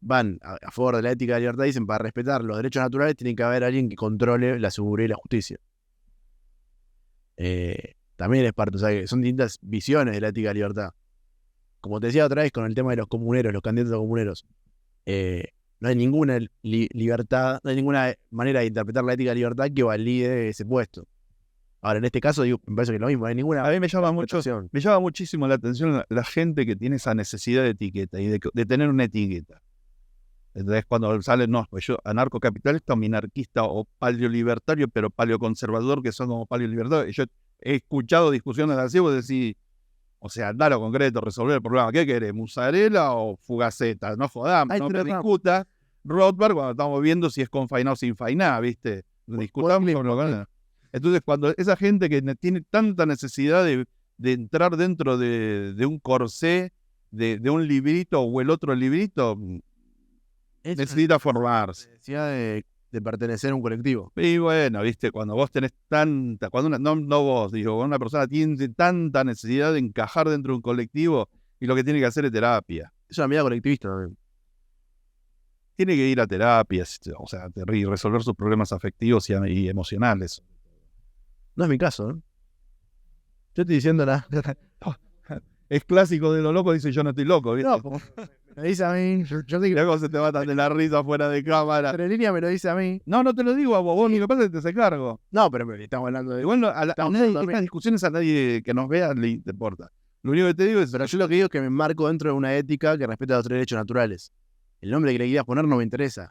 van a favor de la ética de libertad y dicen, para respetar los derechos naturales tiene que haber alguien que controle la seguridad y la justicia. También es parte, o sea, que son distintas visiones de la ética de libertad. Como te decía otra vez con el tema de los comuneros, los candidatos a comuneros, no hay ninguna libertad, no hay ninguna manera de interpretar la ética de libertad que valide ese puesto. Ahora, en este caso, me parece que es lo mismo, no hay ninguna... A mí me llama muchísimo la atención la gente que tiene esa necesidad de etiqueta y de tener una etiqueta. Entonces, cuando salen, pues yo anarcocapitalista o minarquista o paleolibertario, pero paleoconservador, que son como paleolibertarios. Yo he escuchado discusiones así, vos decís, o sea, andar a concreto, resolver el problema. ¿Qué querés? ¿Mozzarella o fugaceta? No jodamos, no te discutas. Rothbard, cuando estamos viendo si es con fainá o sin fainá, ¿viste? Discutamos con lo que... Entonces, cuando esa gente que tiene tanta necesidad de entrar dentro de un corsé, de un librito o el otro librito, necesita formarse. Necesidad de de pertenecer a un colectivo. Y bueno, viste, cuando vos tenés cuando no vos, digo, cuando una persona tiene tanta necesidad de encajar dentro de un colectivo y lo que tiene que hacer es terapia. Es una medida colectivista también. Tiene que ir a terapias, o sea, y resolver sus problemas afectivos y emocionales. No es mi caso, ¿no? Yo estoy diciendo nada. Es clásico de lo loco, dice yo no estoy loco, ¿viste? No, me dice a mí, yo digo, Luego se te matan de la risa fuera de cámara. pero en línea me lo dice a mí. No, no te lo digo a vos, ni lo que pasa es que te hace cargo. No, pero estamos hablando de... Igual a Estamos nadie, hablando de estas discusiones a nadie que nos vea le importa. Lo único que te digo es, Pero yo lo que digo es que me enmarco dentro de una ética que respeta los derechos naturales. El nombre que le quieras poner no me interesa.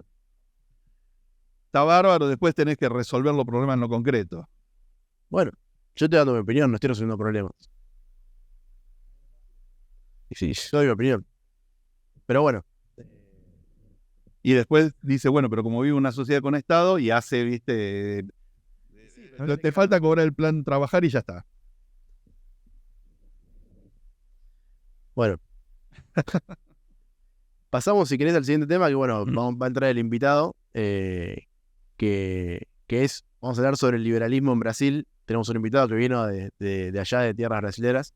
está bárbaro, después tenés que resolver los problemas en lo concreto. Bueno, yo estoy dando mi opinión, no estoy resolviendo problemas. Sí. Yo doy mi opinión. Pero bueno, Y después dice, bueno, pero como vive una sociedad con Estado y hace, viste, te falta cobrar el plan trabajar y ya está. bueno. Pasamos, si querés, al siguiente tema, que bueno, va a entrar el invitado, que es, vamos a hablar sobre el liberalismo en Brasil. Tenemos un invitado que vino de allá, de tierras brasileras,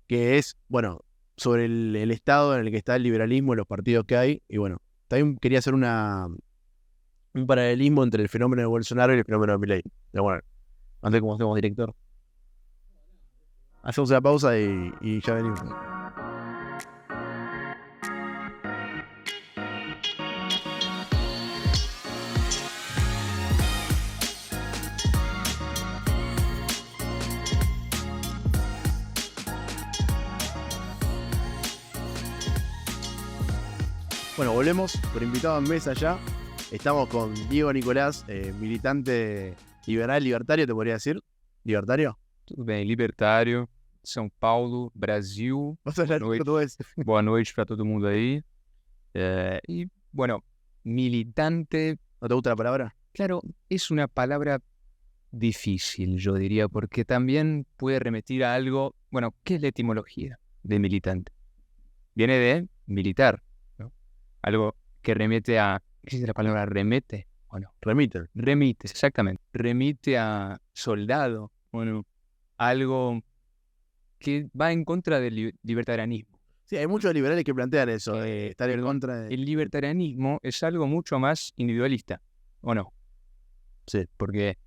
que es, bueno, sobre el estado en el que está el liberalismo y los partidos que hay. Y bueno, también quería hacer un paralelismo entre el fenómeno de Bolsonaro y el fenómeno de Milei. Pero bueno, antes como hacemos, director. Hacemos una pausa y ya venimos. Bueno, volvemos por invitado en mesa ya. Estamos con Diego Nicolás, militante liberal, libertario, te podría decir. ¿Libertario? Tudo bem, libertário, São Paulo, Brasil. ¿Vas a hablar Noite. portugués? Boa noite para todo mundo aí. Y bueno, militante, ¿No te gusta la palabra? claro, es una palabra difícil, yo diría, porque también puede remitir a algo, bueno, ¿qué es la etimología de militante? Viene de militar, ¿no? Algo que remite a, ¿existe la palabra remete? ¿O no? Remite. Remite, exactamente. Remite a soldado, bueno, algo que va en contra del libertarianismo. Sí, hay muchos liberales que plantean eso, de estar en Perdón, contra de... el libertarianismo es algo mucho más individualista, ¿o no? Sí. Porque,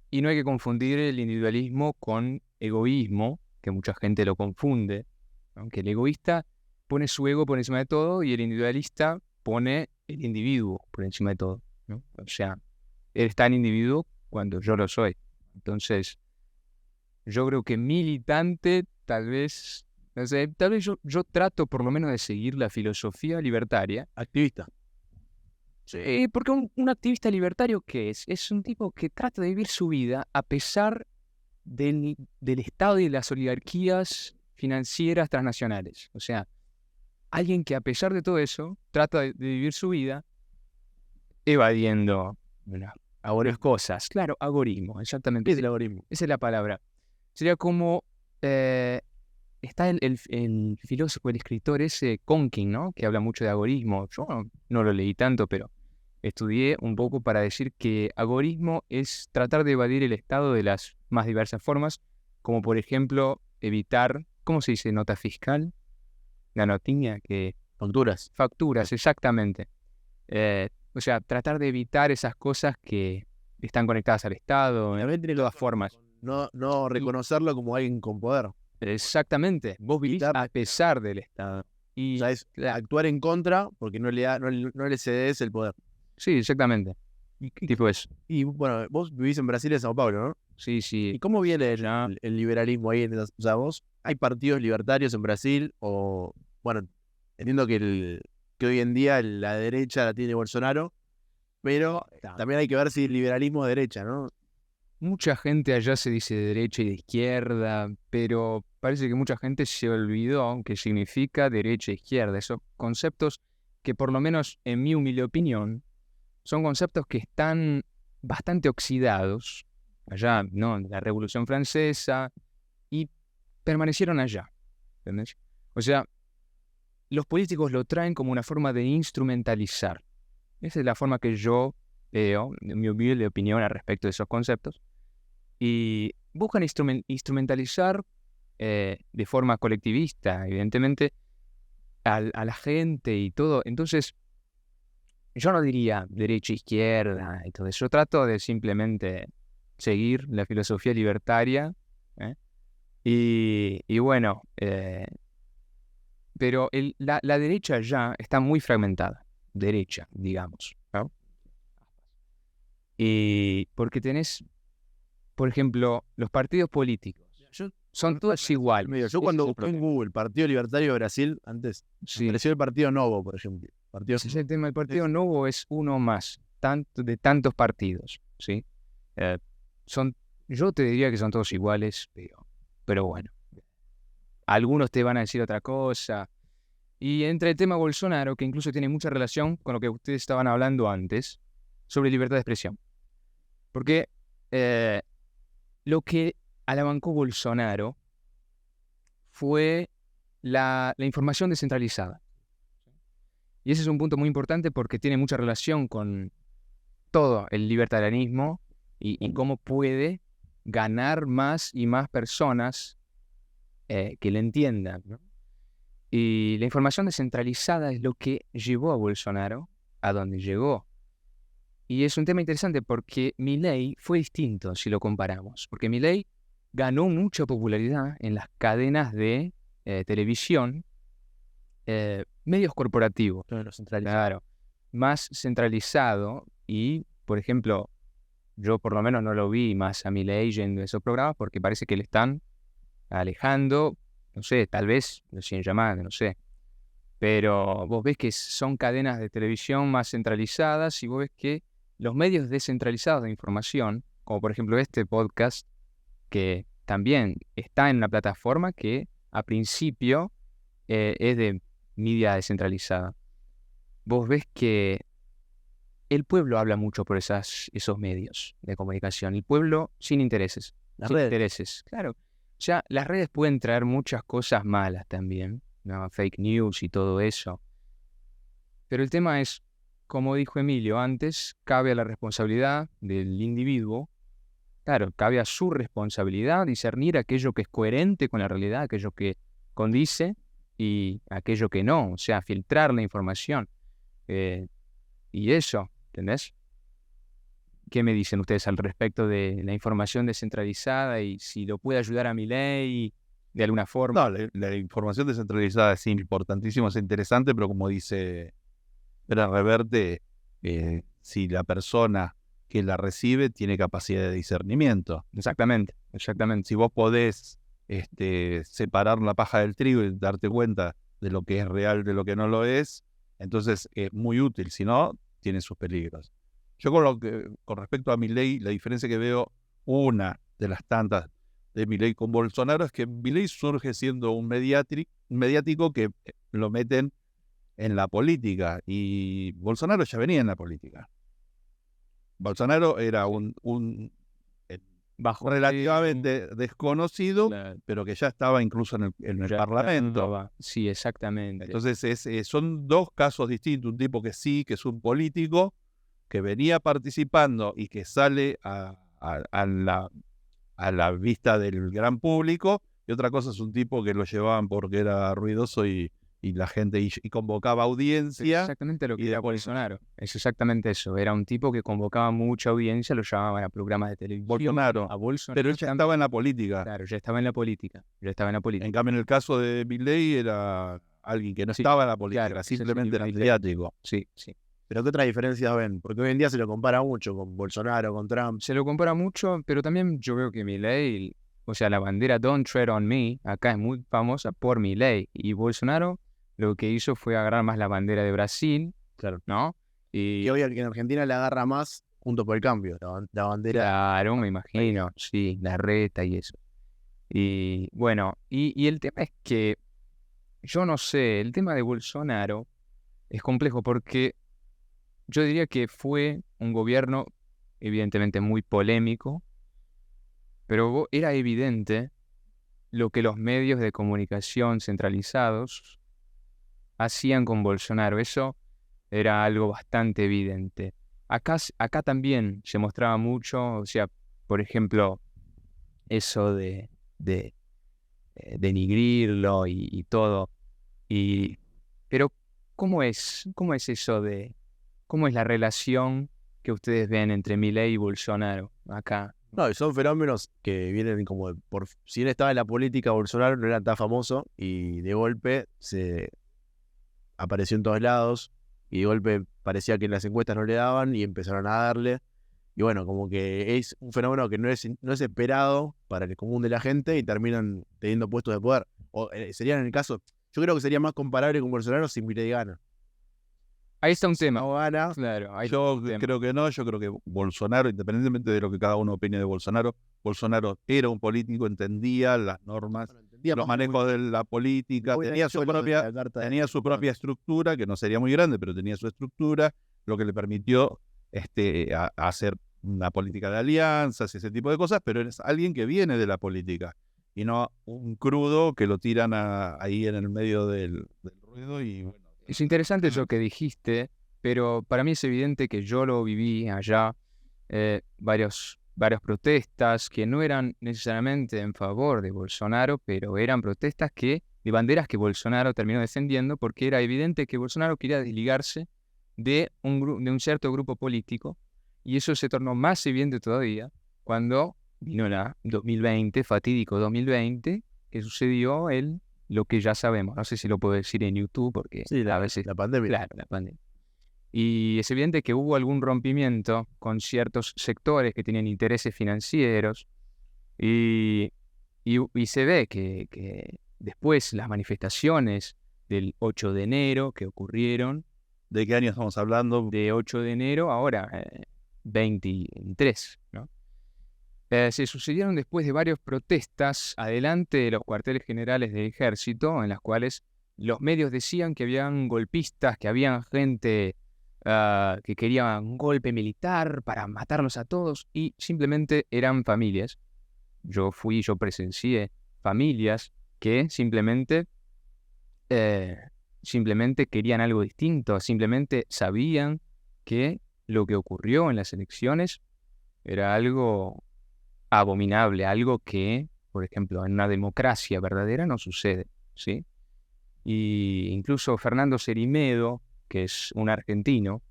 y no hay que confundir el individualismo con egoísmo, que mucha gente lo confunde, aunque el egoísta pone su ego por encima de todo y el individualista pone el individuo por encima de todo, ¿no? O sea, él es tan individuo cuando yo lo soy. Entonces, yo creo que militante, tal vez, no sé, tal vez yo trato por lo menos de seguir la filosofía libertaria. Activista. Sí, porque un activista libertario, ¿qué es? Es un tipo que trata de vivir su vida a pesar del Estado y de las oligarquías financieras transnacionales. O sea, alguien que a pesar de todo eso trata de vivir su vida evadiendo varias cosas. Claro, agorismo, exactamente. ¿Qué es el algoritmo? Esa es la palabra. Sería como, está el filósofo, el escritor ese Conkin, ¿no? Que habla mucho de agorismo. Yo no lo leí tanto, pero estudié un poco para decir que agorismo es tratar de evadir el Estado de las más diversas formas, como por ejemplo evitar, ¿cómo se dice? Nota fiscal, la notiña que... Facturas. Facturas, exactamente. O sea, tratar de evitar esas cosas que están conectadas al Estado, También tiene de todas formas. No reconocerlo como alguien con poder. Exactamente. Vos vivís a pesar del Estado. O Y, sea, es actuar en contra porque no le cedes el poder. sí, exactamente. Tipo eso. Y bueno, vos vivís en Brasil y en Sao Paulo, ¿no? Sí, ¿Y sí. cómo viene Ya. el liberalismo ahí? O sea, vos, ¿hay partidos libertarios en Brasil? O, bueno, entiendo que hoy en día la derecha la tiene Bolsonaro, pero también hay que ver si el liberalismo es derecha, ¿no? Mucha gente allá se dice de derecha y de izquierda, pero parece que mucha gente se olvidó qué significa derecha e izquierda. Esos conceptos que, por lo menos en mi humilde opinión, son conceptos que están bastante oxidados allá, ¿no? En la Revolución Francesa, y permanecieron allá, ¿entendés? O sea, los políticos lo traen como una forma de instrumentalizar. Esa es la forma que yo veo, mi humilde opinión al respecto de esos conceptos, y buscan instrumentalizar de forma colectivista, evidentemente, a la gente y todo. Entonces, yo no diría derecha, izquierda y todo eso. Yo trato de simplemente seguir la filosofía libertaria, ¿eh? Y bueno, pero la derecha ya está muy fragmentada, derecha, digamos, ¿no? Y porque tenés, por ejemplo, los partidos políticos, Yo, son todos iguales. yo cuando Ese es el busqué en problema. Google Partido Libertario de Brasil, antes Sí, apareció el Partido Novo, por ejemplo. Partido ese es el tema. El Partido Nuevo es uno más, de tantos partidos, ¿sí? Eh, yo te diría que son todos iguales, pero bueno, algunos te van a decir otra cosa. Y entre el tema Bolsonaro, que incluso tiene mucha relación con lo que ustedes estaban hablando antes, sobre libertad de expresión. Porque lo que alabancó Bolsonaro fue la información descentralizada. Y ese es un punto muy importante porque tiene mucha relación con todo el libertarianismo y cómo puede ganar más y más personas que le entiendan, ¿no? Y la información descentralizada es lo que llevó a Bolsonaro a donde llegó. Y es un tema interesante porque Milei fue distinto si lo comparamos. Porque Milei ganó mucha popularidad en las cadenas de televisión, medios corporativos. Claro, más centralizado. Y, por ejemplo, yo por lo menos no lo vi más a Milei yendo a esos programas porque parece que le están alejando, no sé, tal vez lo siguen llamando, no sé. Pero vos ves que son cadenas de televisión más centralizadas y vos ves que los medios descentralizados de información, como por ejemplo este podcast, que también está en una plataforma que a principio es de media descentralizada. Vos ves que el pueblo habla mucho por esos medios de comunicación. El pueblo sin intereses. Las Sin redes. intereses, claro. Ya las redes pueden traer muchas cosas malas también, ¿no? Fake news y todo eso. Pero el tema es, como dijo Emilio antes, cabe a la responsabilidad del individuo. Claro, cabe a su responsabilidad discernir aquello que es coherente con la realidad, aquello que condice y aquello que no. O sea, filtrar la información. Y eso, ¿entendés? ¿Qué me dicen ustedes al respecto de la información descentralizada y si lo puede ayudar a Milei de alguna forma? No, la información descentralizada es importantísima, es interesante, pero como dice Pérez Reverte, si la persona que la recibe tiene capacidad de discernimiento. Exactamente. Si vos podés separar la paja del trigo y darte cuenta de lo que es real de lo que no lo es, entonces es muy útil. Si no, tiene sus peligros. Yo con respecto a Milei, la diferencia que veo, una de las tantas de Milei con Bolsonaro, es que Milei surge siendo un mediático que lo meten en la política, y Bolsonaro ya venía en la política. Bolsonaro era un Bajo relativamente desconocido, claro, pero que ya estaba incluso en el ya Parlamento. estaba. Sí, exactamente. Entonces son dos casos distintos. Un tipo que sí, que es un político, que venía participando y que sale a la vista del gran público, y otra cosa es un tipo que lo llevaban porque era ruidoso y la gente y convocaba Es audiencia. exactamente lo que y era después- Bolsonaro. Es exactamente eso. Era un tipo que convocaba mucha audiencia, lo llamaban a programas de televisión. Bolsonaro. A Bolsonaro. Pero él ya estaba en la política. Claro, ya estaba en la política. Ya estaba en la política. En cambio, en el caso de Milei era alguien que no Sí, estaba en la política, claro, simplemente era ese es el mediático. Sí, sí. Pero ¿qué otra diferencia ven? Porque hoy en día se lo compara mucho con Bolsonaro, con Trump. Se lo compara mucho, pero también yo veo que Milei, o sea, la bandera Don't Tread on Me, acá es muy famosa por Milei. Y Bolsonaro lo que hizo fue agarrar más la bandera de Brasil, Claro. ¿no? Y hoy en Argentina le agarra más Juntos por el Cambio, la bandera. Claro, me imagino, sí, la reta y eso. Y bueno, y el tema es que, yo no sé, el tema de Bolsonaro es complejo porque yo diría que fue un gobierno evidentemente muy polémico, pero era evidente lo que los medios de comunicación centralizados hacían con Bolsonaro. Eso era algo bastante evidente. acá también se mostraba mucho, o sea, por ejemplo, eso de denigrirlo y todo. Pero, ¿cómo es eso cómo es la relación que ustedes ven entre Milei y Bolsonaro acá? No, y son fenómenos que vienen como si él estaba en la política, Bolsonaro no era tan famoso y de golpe se apareció en todos lados y de golpe parecía que las encuestas no le daban y empezaron a darle. Y bueno, como que es un fenómeno que no es esperado para el común de la gente y terminan teniendo puestos de poder. O sería en el caso, yo creo que sería más comparable con Bolsonaro si Milei gana. Ahí está un tema. No gana. Claro, ahí está Yo un tema. creo que no, yo creo que Bolsonaro, independientemente de lo que cada uno opine de Bolsonaro, Bolsonaro era un político, entendía las normas, Bueno, entendía los más manejos de la política, muy tenía su propia, la carta de- tenía su propia estructura, que no sería muy grande, pero tenía su estructura, lo que le permitió hacer una política de alianzas y ese tipo de cosas, pero es alguien que viene de la política y no un crudo que lo tiran ahí en el medio del ruido y bueno. Es interesante eso que dijiste, pero para mí es evidente que yo lo viví allá, varias protestas que no eran necesariamente en favor de Bolsonaro, pero eran protestas de banderas que Bolsonaro terminó defendiendo, porque era evidente que Bolsonaro quería desligarse de un cierto grupo político, y eso se tornó más evidente todavía cuando vino la 2020, fatídico 2020, que sucedió lo que ya sabemos. No sé si lo puedo decir en YouTube porque Sí, a veces... la pandemia. Claro, la pandemia. Y es evidente que hubo algún rompimiento con ciertos sectores que tenían intereses financieros y se ve que después las manifestaciones del 8 de enero que ocurrieron, ¿De qué año estamos hablando? de 8 de enero, ahora 23, ¿no? Se sucedieron después de varias protestas adelante de los cuarteles generales del ejército, en las cuales los medios decían que habían golpistas, que habían gente que quería un golpe militar para matarlos a todos, y simplemente eran familias. Yo presencié familias que simplemente querían algo distinto, simplemente sabían que lo que ocurrió en las elecciones era algo abominable, algo que, por ejemplo, en una democracia verdadera no sucede, ¿sí? Y incluso Fernando Cerimedo, que es un argentino,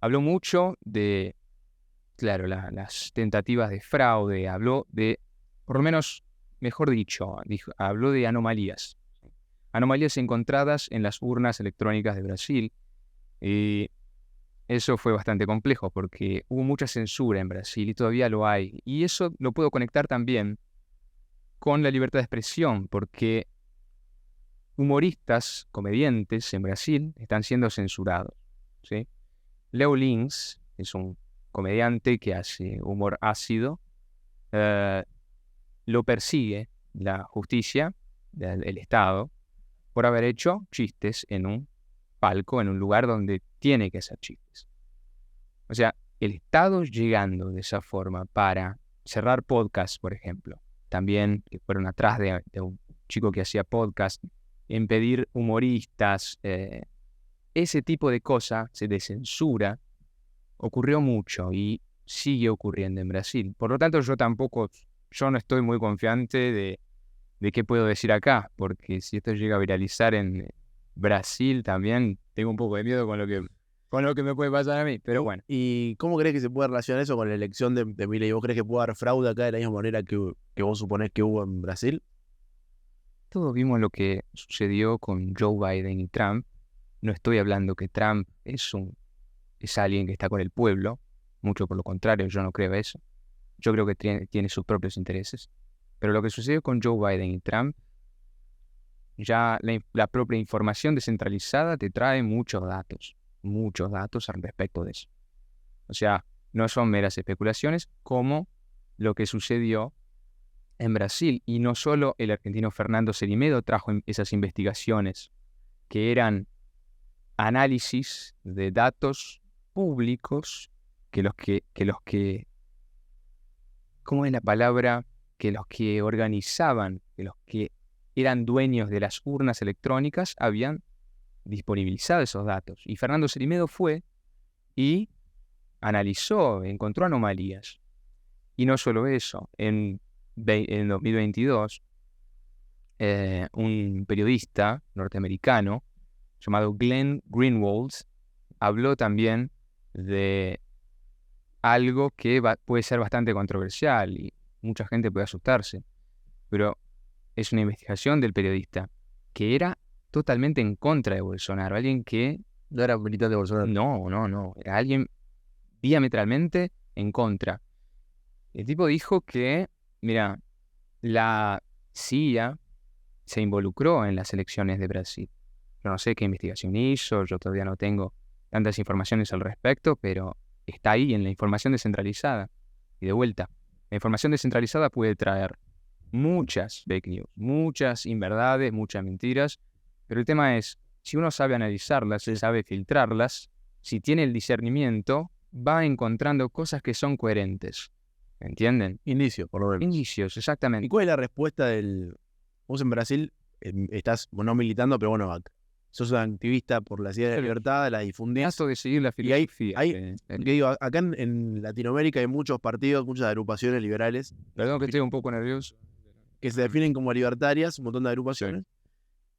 habló mucho de, claro, las tentativas de fraude, habló de, por lo menos, mejor dicho, habló de anomalías encontradas en las urnas electrónicas de Brasil, y eso fue bastante complejo porque hubo mucha censura en Brasil y todavía lo hay. Y eso lo puedo conectar también con la libertad de expresión, porque humoristas, comediantes en Brasil están siendo censurados, ¿sí? Leo Lins es un comediante que hace humor ácido. Lo persigue la justicia, el Estado, por haber hecho chistes en un palco, en un lugar donde tiene que hacer chistes. O sea, el Estado llegando de esa forma para cerrar podcasts, por ejemplo, también que fueron atrás de un chico que hacía podcast, impedir humoristas, ese tipo de cosas, de censura, ocurrió mucho y sigue ocurriendo en Brasil. Por lo tanto, yo no estoy muy confiante de qué puedo decir acá, porque si esto llega a viralizar en Brasil también, tengo un poco de miedo con lo que me puede pasar a mí, pero bueno. ¿Y cómo crees que se puede relacionar eso con la elección de Milei? ¿Vos crees que puede haber fraude acá de la misma manera que vos suponés que hubo en Brasil? Todos vimos lo que sucedió con Joe Biden y Trump. No estoy hablando que Trump es alguien que está con el pueblo, mucho por lo contrario, yo no creo eso. Yo creo que tiene sus propios intereses. Pero lo que sucedió con Joe Biden y Trump, ya la propia información descentralizada te trae muchos datos al respecto de eso. O sea, no son meras especulaciones como lo que sucedió en Brasil. Y no solo el argentino Fernando Cerimedo trajo esas investigaciones, que eran análisis de datos públicos que los que, ¿cómo es la palabra? Que los que organizaban, que los que eran dueños de las urnas electrónicas habían disponibilizado esos datos. Y Fernando Cerimedo fue y analizó, encontró anomalías. Y no solo eso, en 2022, un periodista norteamericano llamado Glenn Greenwald habló también de algo que puede ser bastante controversial y mucha gente puede asustarse, pero es una investigación del periodista que era totalmente en contra de Bolsonaro, alguien que No era militante de Bolsonaro. no, era alguien diametralmente en contra. El tipo dijo que, mira, la CIA se involucró en las elecciones de Brasil. Yo no sé qué investigación hizo, yo todavía no tengo tantas informaciones al respecto, pero está ahí en la información descentralizada. Y de vuelta, la información descentralizada puede traer muchas fake news, muchas inverdades, muchas mentiras, pero el tema es, si uno sabe analizarlas, sabe filtrarlas, si tiene el discernimiento, va encontrando cosas que son coherentes. ¿Entienden? Indicios, por lo menos. Indicios, exactamente. ¿Y cuál es la respuesta del... Vos en Brasil estás no militando, pero bueno, sos un activista por las ideas de libertad, la difundís. Trato de seguir la Y hay, filosofía. que digo, acá en Latinoamérica hay muchos partidos, muchas agrupaciones liberales Perdón que estoy un poco nervioso. que se definen como libertarias, un montón de agrupaciones.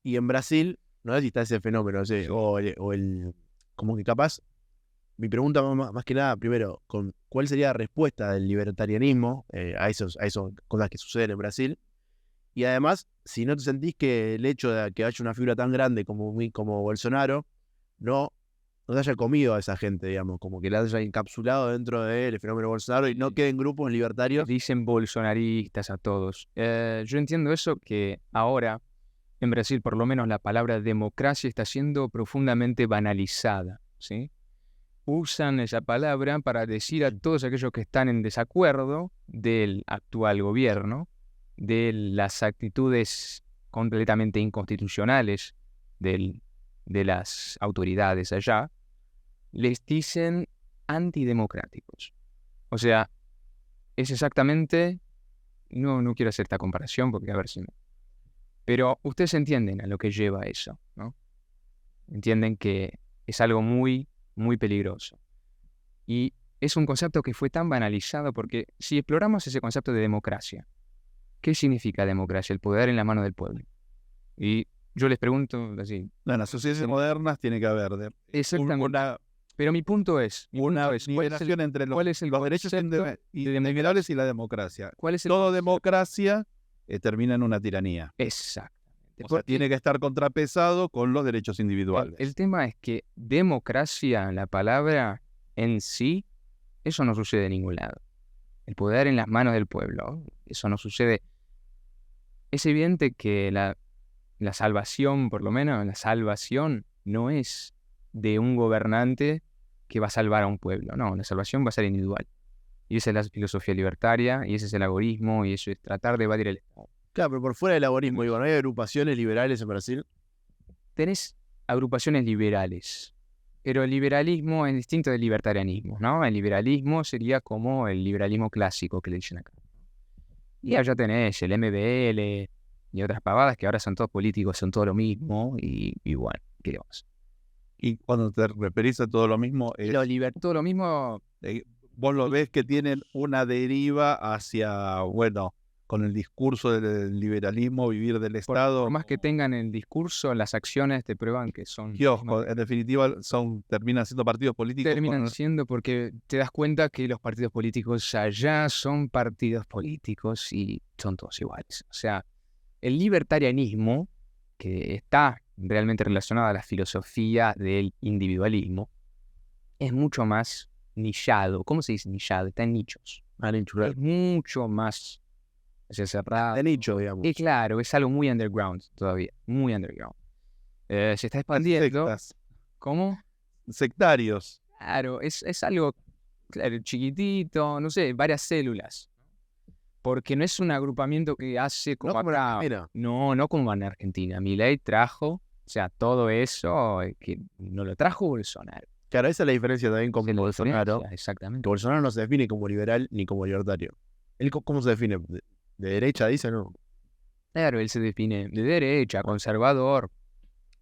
Y en Brasil, no sé si está ese fenómeno, no sé, como que capaz, mi pregunta más que nada, primero, ¿cuál sería la respuesta del libertarianismo a esas cosas que suceden en Brasil? Y además, si no te sentís que el hecho de que haya una figura tan grande como Bolsonaro no te haya comido a esa gente, digamos, como que la haya encapsulado dentro del fenómeno Bolsonaro y no queden grupos libertarios. Dicen bolsonaristas a todos. Yo entiendo eso, que ahora en Brasil por lo menos la palabra democracia está siendo profundamente banalizada, ¿sí? Usan esa palabra para decir a todos aquellos que están en desacuerdo del actual gobierno, de las actitudes completamente inconstitucionales de las autoridades allá, les dicen antidemocráticos. O sea, es exactamente, no quiero hacer esta comparación porque a ver si no. Pero ustedes entienden a lo que lleva eso, ¿no? Entienden que es algo muy, muy peligroso. Y es un concepto que fue tan banalizado porque si exploramos ese concepto de democracia, ¿qué significa democracia? El poder en la mano del pueblo. Y yo les pregunto así. En las sociedades modernas tiene que haber Pero mi punto es, una nivelación entre los derechos individuales y la democracia. Toda democracia termina en una tiranía. Exactamente. O sea, tiene que estar contrapesado con los derechos individuales. El tema es que democracia, la palabra en sí, eso no sucede en ningún lado. El poder en las manos del pueblo, eso no sucede. Es evidente que la salvación, por lo menos, la salvación no es de un gobernante que va a salvar a un pueblo. No, la salvación va a ser individual. Y esa es la filosofía libertaria, y ese es el agorismo, y eso es tratar de evadir el Estado. Claro, pero por fuera del laborismo, digo, ¿no hay agrupaciones liberales en Brasil? Tenés agrupaciones liberales, pero el liberalismo es distinto del libertarianismo, ¿no? El liberalismo sería como el liberalismo clásico que le dicen acá. Y allá tenés el MBL y otras pavadas que ahora son todos políticos, son todo lo mismo, y bueno, ¿qué vamos? Y cuando te referís a todo lo mismo, todo lo mismo. Vos lo ves que tienen una deriva hacia, bueno, con el discurso del liberalismo, vivir del Estado. Por más que tengan el discurso, las acciones te prueban que son... En definitiva, terminan siendo partidos políticos. Terminan siendo porque te das cuenta que los partidos políticos allá son partidos políticos y son todos iguales. O sea, el libertarianismo, que está realmente relacionado a la filosofía del individualismo, es mucho más nichado. ¿Cómo se dice nichado? Está en nichos. Es mucho más cerrado. De nicho, digamos. Y claro, es algo muy underground todavía. Muy underground. Se está expandiendo. Sectas. ¿Cómo? Sectarios. Claro, es algo chiquitito, no sé, varias células. Porque no es un agrupamiento que hace como acá. No como en Argentina. Milei trajo, o sea, todo eso que no lo trajo Bolsonaro. Claro, esa es la diferencia también con Bolsonaro. Exactamente. Que Bolsonaro no se define como liberal ni como libertario. ¿Él cómo se define? ¿De derecha, dice, no? Claro, él se define de derecha, conservador,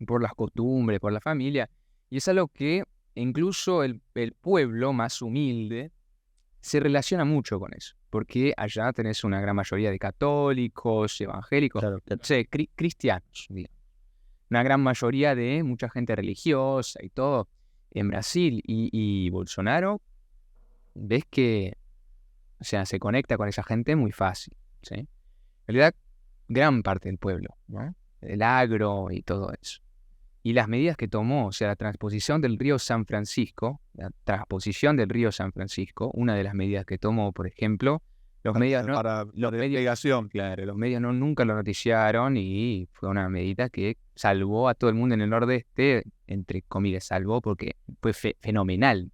por las costumbres, por la familia. Y es algo que incluso el pueblo más humilde se relaciona mucho con eso, porque allá tenés una gran mayoría de católicos, evangélicos, Claro, no sé, cristianos, digamos. Una gran mayoría de mucha gente religiosa y todo en Brasil. Y Bolsonaro, ves que, o sea, se conecta con esa gente muy fácil, ¿sí? En realidad, gran parte del pueblo, ¿no? El agro y todo eso. Y las medidas que tomó, o sea, la transposición del río San Francisco, una de las medidas que tomó, por ejemplo, los medios no, Para investigación. claro, los medios no, nunca lo noticiaron y fue una medida que salvó a todo el mundo en el nordeste, entre comillas, salvó porque fue fenomenal.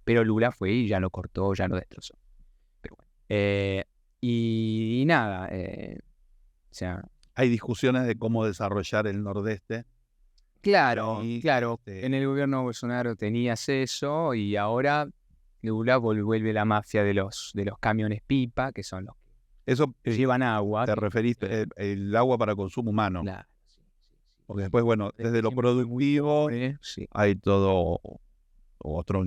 Pero Lula fue y ya lo cortó, ya lo destrozó. Pero bueno. Y nada, o sea, Hay discusiones de cómo desarrollar el nordeste. claro, Y, claro. En el gobierno de Bolsonaro tenías eso y ahora Lula vuelve la mafia de los camiones pipa, que son los Eso que llevan agua. te referiste, el agua para consumo humano. Claro, sí. Porque después, bueno, desde lo Siempre fue muy productivo pobre, sí. hay todo otro.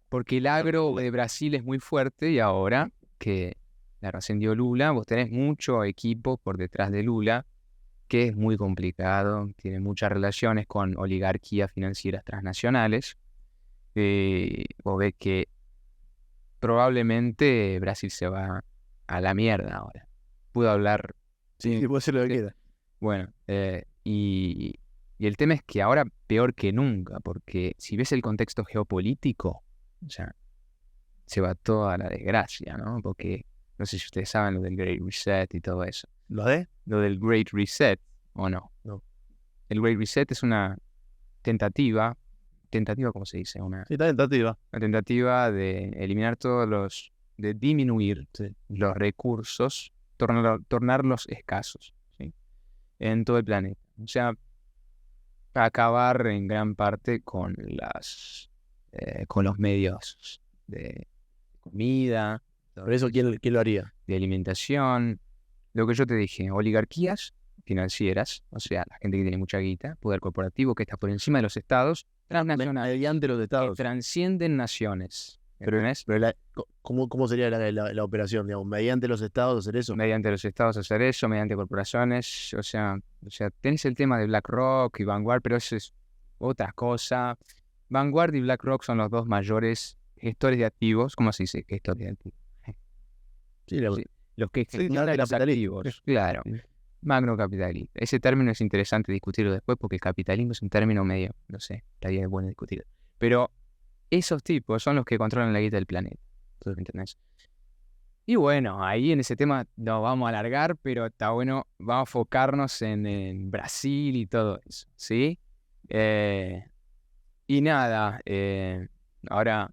Porque el agro de Brasil es muy fuerte y ahora que la ascendió Lula, vos tenés mucho equipo por detrás de Lula, que es muy complicado, tiene muchas relaciones con oligarquías financieras transnacionales. Vos ves que probablemente Brasil se va a la mierda ahora. Puedo hablar, Sí, puede ser lo que Sí. quiera. bueno, y el tema es que ahora peor que nunca, porque si ves el contexto geopolítico, o sea, se va toda la desgracia, ¿no? Porque no sé si ustedes saben lo del Great Reset y todo eso. ¿Lo de? Lo del Great Reset, ¿o no? No. El Great Reset es una tentativa, ¿cómo se dice? Una Sí, está tentativa. tentativa de eliminar de disminuir los recursos, tornarlos escasos, ¿sí? En todo el planeta. O sea, acabar en gran parte con los medios de comida, Por eso, ¿quién lo haría? de alimentación, lo que yo te dije, oligarquías financieras, o sea, la gente que tiene mucha guita, poder corporativo que está por encima de los estados, transnacionales, Mediante los que estados. transcienden naciones. Pero, ¿Entendés? pero ¿cómo sería la operación? Digamos, mediante los estados hacer eso. Mediante los estados hacer eso, mediante corporaciones, o sea, tenés el tema de BlackRock y Vanguard, pero eso es otra cosa. Vanguard y BlackRock son los dos mayores gestores de activos. ¿Cómo se dice gestores de activos? Sí, Sí, los que Sí, gestionan los capitalismo. activos. Claro. Sí. Magnocapitalismo. Ese término es interesante discutirlo después porque el capitalismo es un término medio, no sé, estaría es bueno discutirlo. Pero esos tipos son los que controlan la guita del planeta. ¿Me entendés? Y bueno, ahí en ese tema nos vamos a alargar, pero está bueno, vamos a enfocarnos en Brasil y todo eso, ¿sí? Y nada, ahora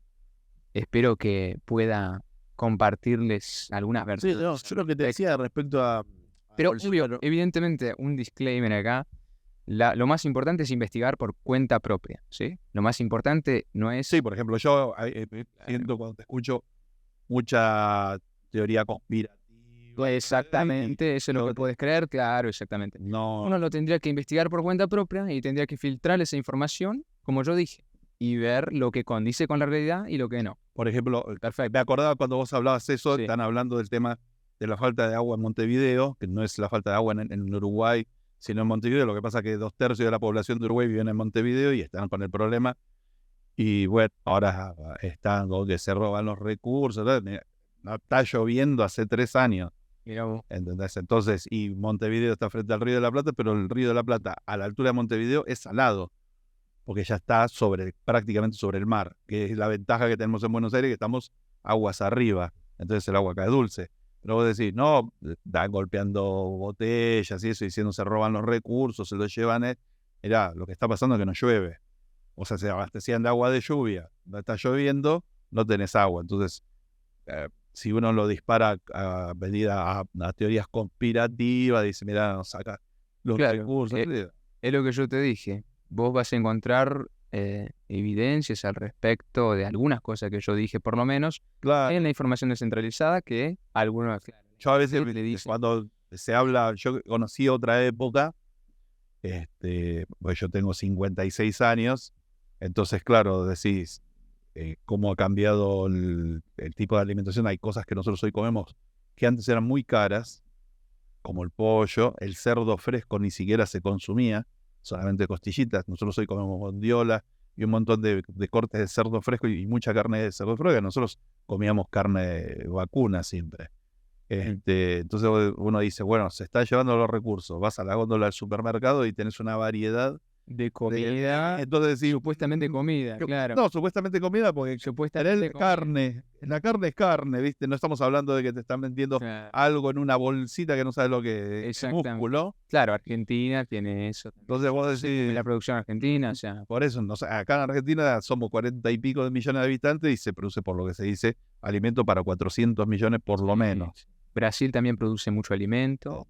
espero que pueda compartirles algunas Sí, versiones. no, yo lo que te decía respecto a Pero Bolsonaro. obvio, evidentemente, un disclaimer acá. Lo más importante es investigar por cuenta propia, ¿sí? Lo más importante no es... Sí, por ejemplo, yo siento cuando te escucho mucha teoría conspirativa. Exactamente, eso es lo que puedes creer, claro, exactamente. No, Uno lo tendría que investigar por cuenta propia y tendría que filtrar esa información, como yo dije, y ver lo que condice con la realidad y lo que no. por ejemplo, Perfecto. me acordaba cuando vos hablabas eso, Sí. están hablando del tema de la falta de agua en Montevideo, que no es la falta de agua en Uruguay, sino en Montevideo. Lo que pasa es que 2/3 de la población de Uruguay viven en Montevideo y están con el problema. Y bueno, ahora están con que se roban los recursos. No está lloviendo hace 3 años. Mirá vos. ¿Entendés? Entonces, y Montevideo está frente al Río de la Plata, pero el Río de la Plata, a la altura de Montevideo, es salado, porque ya está prácticamente sobre el mar, que es la ventaja que tenemos en Buenos Aires, que estamos aguas arriba, entonces el agua cae dulce. Pero vos decís, no, están golpeando botellas y eso, diciendo se roban los recursos, se los llevan. Mirá, lo que está pasando es que no llueve. O sea, se abastecían de agua de lluvia, no está lloviendo, no tenés agua. Entonces, si uno lo dispara a teorías conspirativas, dice, mirá, nos saca los Claro, recursos. es lo que yo te dije. Vos vas a encontrar evidencias al respecto de algunas cosas que yo dije, por lo menos, Claro. en la información descentralizada que algunos... Yo a veces le dicen. cuando se habla, yo conocí otra época, pues yo tengo 56 años, Entonces, claro, decís, cómo ha cambiado el tipo de alimentación. Hay cosas que nosotros hoy comemos que antes eran muy caras, como el pollo, el cerdo fresco ni siquiera se consumía, solamente costillitas. Nosotros hoy comemos bondiola y un montón de cortes de cerdo fresco y mucha carne de cerdo fresco. Nosotros comíamos carne vacuna siempre. Entonces uno dice, bueno, se están llevando los recursos, vas a la góndola del supermercado y tenés una variedad De comida, entonces decís, supuestamente comida, claro. no, supuestamente comida porque Supuestamente tener carne, la carne es carne, ¿viste? No estamos hablando de que te están vendiendo Claro. algo en una bolsita que no sabes lo que es Exactamente. músculo. Claro, Argentina tiene eso. Entonces vos decís, La producción argentina, o sea, por eso, no sé, acá en Argentina somos 40 y pico de millones de habitantes y se produce, por lo que se dice, alimento para 400 millones por lo menos. Brasil también produce mucho alimento.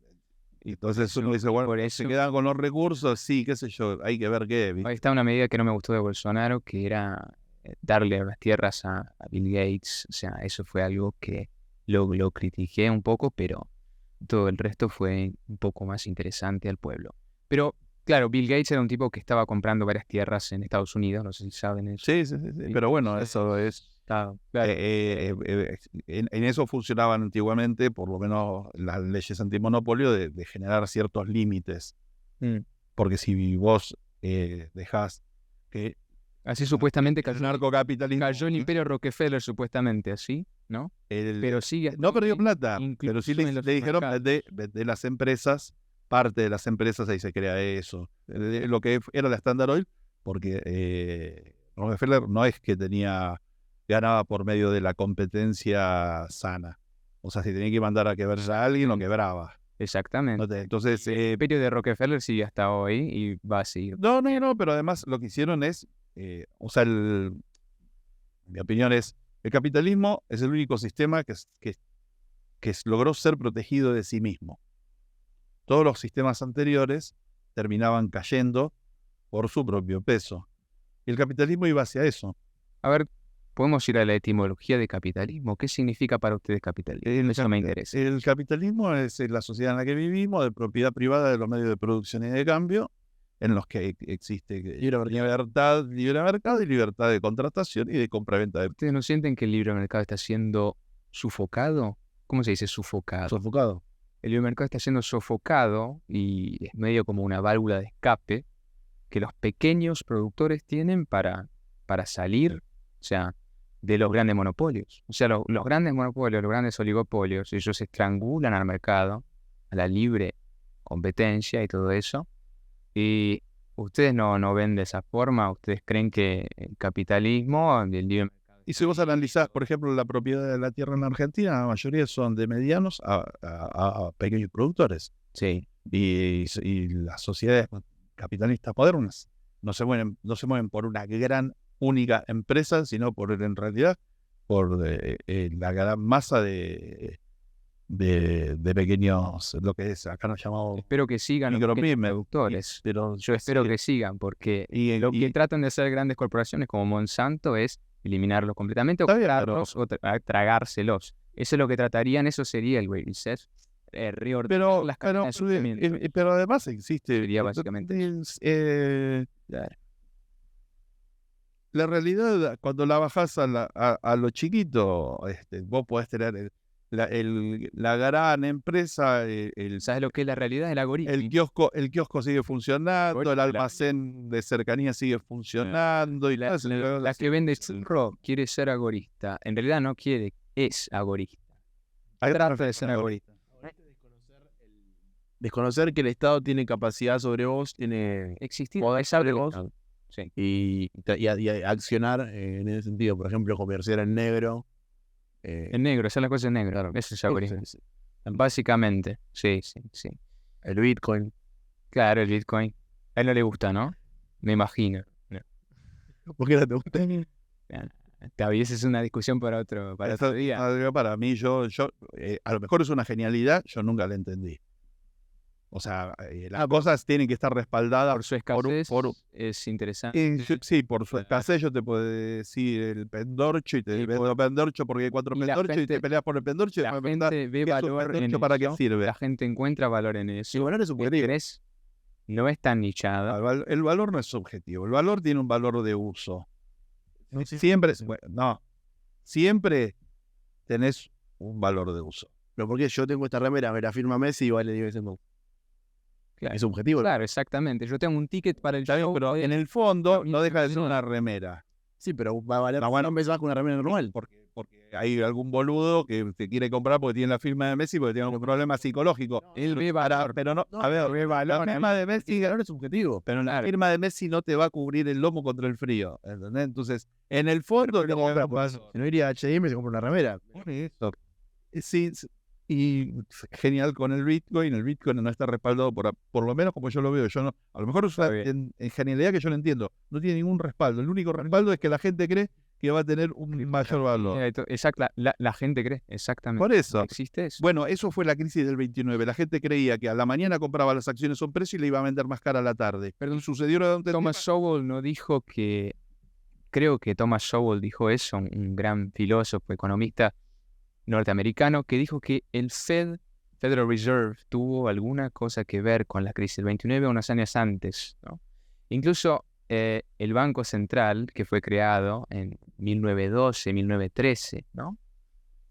Y entonces uno dice, bueno, por se eso- quedan con los recursos, sí, qué sé yo, hay que ver qué, ¿viste? Ahí está una medida que no me gustó de Bolsonaro, que era darle las tierras a Bill Gates. O sea, eso fue algo que lo critiqué un poco, pero todo el resto fue un poco más interesante al pueblo. Pero, claro, Bill Gates era un tipo que estaba comprando varias tierras en Estados Unidos, no sé si saben eso. Sí, pero bueno, eso es... Claro. En eso funcionaban antiguamente, por lo menos las leyes antimonopolio, de generar ciertos límites. Porque si vos dejás que Así supuestamente el cayó narcocapitalismo... el imperio Rockefeller, supuestamente, así, ¿no? Pero sigue. no perdió plata, incluso pero sí en los le dijeron supermercados. de las empresas, parte de las empresas ahí se crea eso. Lo que era la Standard Oil, porque Rockefeller no es que ganaba por medio de la competencia sana. O sea, si tenía que mandar a quebrarse a alguien, lo quebraba. Exactamente. Entonces, El imperio de Rockefeller sigue hasta hoy y va a seguir. no, pero además lo que hicieron es, o sea, mi opinión es, el capitalismo es el único sistema que logró ser protegido de sí mismo. Todos los sistemas anteriores terminaban cayendo por su propio peso. Y el capitalismo iba hacia eso. A ver, podemos ir a la etimología de capitalismo. ¿Qué significa para ustedes capitalismo? Eso me interesa. El capitalismo es la sociedad en la que vivimos, de propiedad privada de los medios de producción y de cambio, en los que existe libertad, libre mercado y libertad de contratación y de compra-venta de... ¿Ustedes no sienten que el libre mercado está siendo sofocado? ¿Cómo se dice sofocado? Sofocado. El libre mercado está siendo sofocado y es medio como una válvula de escape que los pequeños productores tienen para salir, o sea, de los grandes monopolios. O sea, los grandes monopolios, los grandes oligopolios, ellos estrangulan al mercado, a la libre competencia y todo eso. Y ustedes no ven de esa forma, ustedes creen que el capitalismo, el libre mercado... Y si vos analizás, por ejemplo, la propiedad de la tierra en Argentina, la mayoría son de medianos a pequeños productores. Sí. Y las sociedades capitalistas modernas no se mueven por una gran única empresa, sino en realidad por la gran masa de pequeños, lo que es, acá nos llamamos Espero que sigan los pequeños micropymes, productores. pero Yo espero que sigan, porque y lo que tratan de hacer grandes corporaciones como Monsanto es eliminarlos completamente o Está bien, comprarlos o tragárselos. Eso es lo que tratarían, eso sería el Great Reset. Reordenar las cadenas de suministro. pero además existe Sería básicamente la realidad, cuando la bajás a lo chiquito, vos podés tener la gran empresa, ¿Sabes lo que es la realidad? El algoritmo. el kiosco sigue funcionando, el almacén de cercanía sigue funcionando. Y la que vende churro quiere ser agorista. En realidad no quiere, es agorista. Trata de ser agorista. Desconocer que el Estado tiene capacidad sobre vos, tiene Existir. poder sobre vos, Sí. y accionar en ese sentido. Por ejemplo, comerciar en negro. En negro, hacer las cosas en negro. Claro. Eso es algoritmo. Sí. Básicamente, sí. El Bitcoin. Claro, el Bitcoin. A él no le gusta, ¿no? Me imagino. ¿Por qué no te gusta? Esa es una discusión para otro día. Para mí, a lo mejor es una genialidad, yo nunca la entendí. O sea, las cosas tienen que estar respaldadas Por su escasez es interesante. sí, por su escasez yo te puedo decir el pendorcho y te vendo pendorcho porque hay 4 pendorchos y te peleas por el pendorcho. La gente ve valor en ¿para eso. qué sirve? La gente encuentra valor en eso. El valor es subjetivo. no es tan nichada. El valor no es subjetivo, el valor tiene un valor de uso. No, sí. Siempre, siempre tenés un valor de uso. Pero porque yo tengo esta remera, me la firma Messi y vale 10 veces más. Claro. Es subjetivo. Claro, exactamente. Yo tengo un ticket para el Está bien, show. pero en el fondo no deja de ser una remera. Sí, pero va a valer No, bueno, 100 veces más que una remera normal. Porque hay algún boludo que te quiere comprar porque tiene la firma de Messi porque tiene algún problema psicológico. Él ve valor. Pero no, a ver, la firma de Messi, El valor es subjetivo. pero la Claro. firma de Messi no te va a cubrir el lomo contra el frío, ¿entendés? Entonces, en el fondo Pero compra, pues, si no iría a H&M y se compra una remera. Por eso. Sí, y genial con el Bitcoin no está respaldado por lo menos como yo lo veo. Yo no, a lo mejor es Está bien. en genialidad que yo no entiendo. No tiene ningún respaldo. El único respaldo es que la gente cree que va a tener un mayor valor. Exacto, la gente cree, exactamente. Por eso. Existe eso. Bueno, eso fue la crisis del 29. La gente creía que a la mañana compraba las acciones a un precio y le iba a vender más cara a la tarde. Pero sucedió durante el Thomas Sowell no dijo que, creo que Thomas Sowell dijo eso, un gran filósofo, economista norteamericano, que dijo que el Federal Reserve, tuvo alguna cosa que ver con la crisis del 29 unos años antes, ¿no? Incluso el Banco Central, que fue creado en 1912, 1913, ¿no?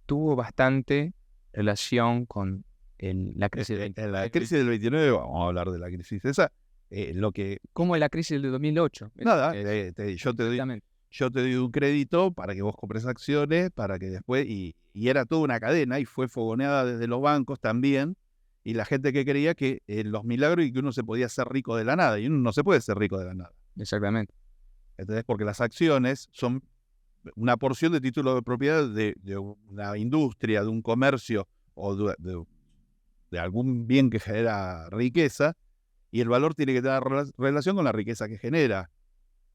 Tuvo bastante relación con la crisis del 29. En la crisis del 29, vamos a hablar de la crisis esa, lo que... Como la crisis del 2008. Nada, Exactamente. yo te doy un crédito para que vos compres acciones, para que después, y era toda una cadena, y fue fogoneada desde los bancos también, y la gente que creía que los milagros y que uno se podía hacer rico de la nada, y uno no se puede ser rico de la nada. Exactamente. ¿Entendés? Porque las acciones son una porción de título de propiedad de una industria, de un comercio, o de algún bien que genera riqueza, y el valor tiene que tener relación con la riqueza que genera.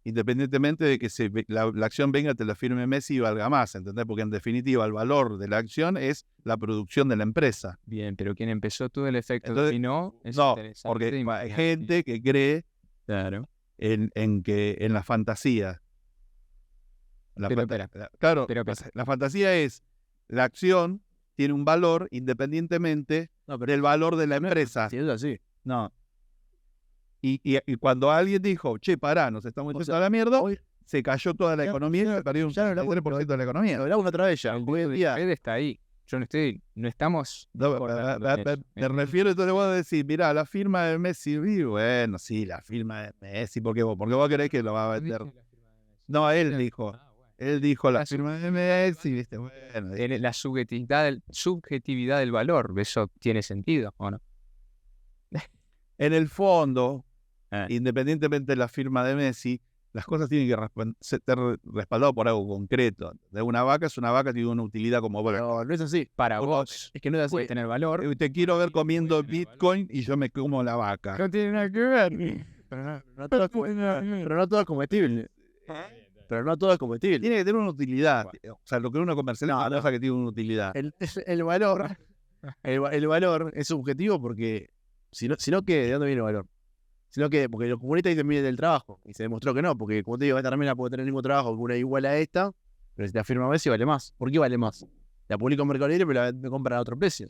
Independientemente de que la acción venga, te la firme Messi y valga más, ¿entendés? Porque en definitiva el valor de la acción es la producción de la empresa. Bien, pero quien empezó todo el efecto Entonces, dominó es no, interesante. porque hay Imagínate. gente que cree Claro. en la fantasía. Espera. Claro, Pero, la fantasía es la acción tiene un valor independientemente del valor de la empresa. Si es así. No. Y cuando alguien dijo, che, pará, nos estamos yendo a la mierda, se cayó toda la economía y se perdió un 3% de la economía. Lo hablamos otra vez ya. Hoy en día. Fed está ahí. Yo no estamos. Me refiero, entonces vos decís, mirá, la firma de Messi, bueno, sí, la firma de Messi, porque vos querés que lo va a vender. No, él dijo. Él dijo la firma de Messi, ¿viste? Bueno, La subjetividad del valor, ¿eso tiene sentido o no? en el fondo, independientemente de la firma de Messi, las cosas tienen que ser respaldadas por algo concreto. De una vaca es una vaca, tiene una utilidad como vos. No es así. Para vos, Es que no es así. puede tener valor. Te quiero ver comiendo Bitcoin y yo me como la vaca. No tiene nada que ver. Pero no todo es comestible. Pero no todo es comestible. Tiene que tener una utilidad. O sea, lo que uno comercializa es una cosa que tiene una utilidad. El valor. El valor es subjetivo porque. Si no, ¿qué? ¿De dónde viene el valor? Sino que, porque los comunistas dicen viene del trabajo. Y se demostró que no, porque como te digo, esta remera puede tener el mismo trabajo que una igual a esta, pero si te afirma Messi vale más. ¿Por qué vale más? La publico en Mercado Libre, pero me compran a otro precio.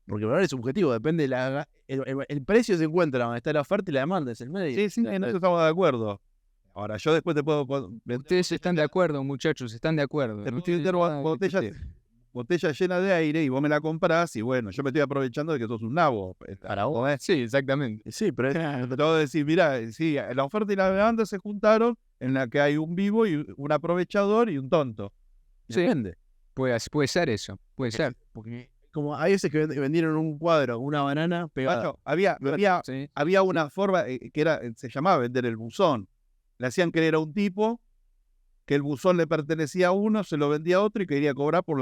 Porque el valor es subjetivo, depende de el precio se encuentra donde está la oferta y la demanda, es el medio. Sí, en eso estamos de acuerdo. Ahora, yo después te puedo... Ustedes están de acuerdo, muchachos, están de acuerdo. Te estoy vendiendo botella llena de aire y vos me la comprás y bueno, yo me estoy aprovechando de que sos un nabo. Para vos. Sí, exactamente. Sí, pero Te tengo que decir, mirá, sí, la oferta y la demanda se juntaron en la que hay un vivo y un aprovechador y un tonto. Sí. depende. Puede ser eso, puede ser. Porque como hay veces que vendieron un cuadro, una banana pegada. Macho, había una forma que se llamaba vender el buzón. Le hacían creer a un tipo que el buzón le pertenecía a uno, se lo vendía a otro y quería cobrar por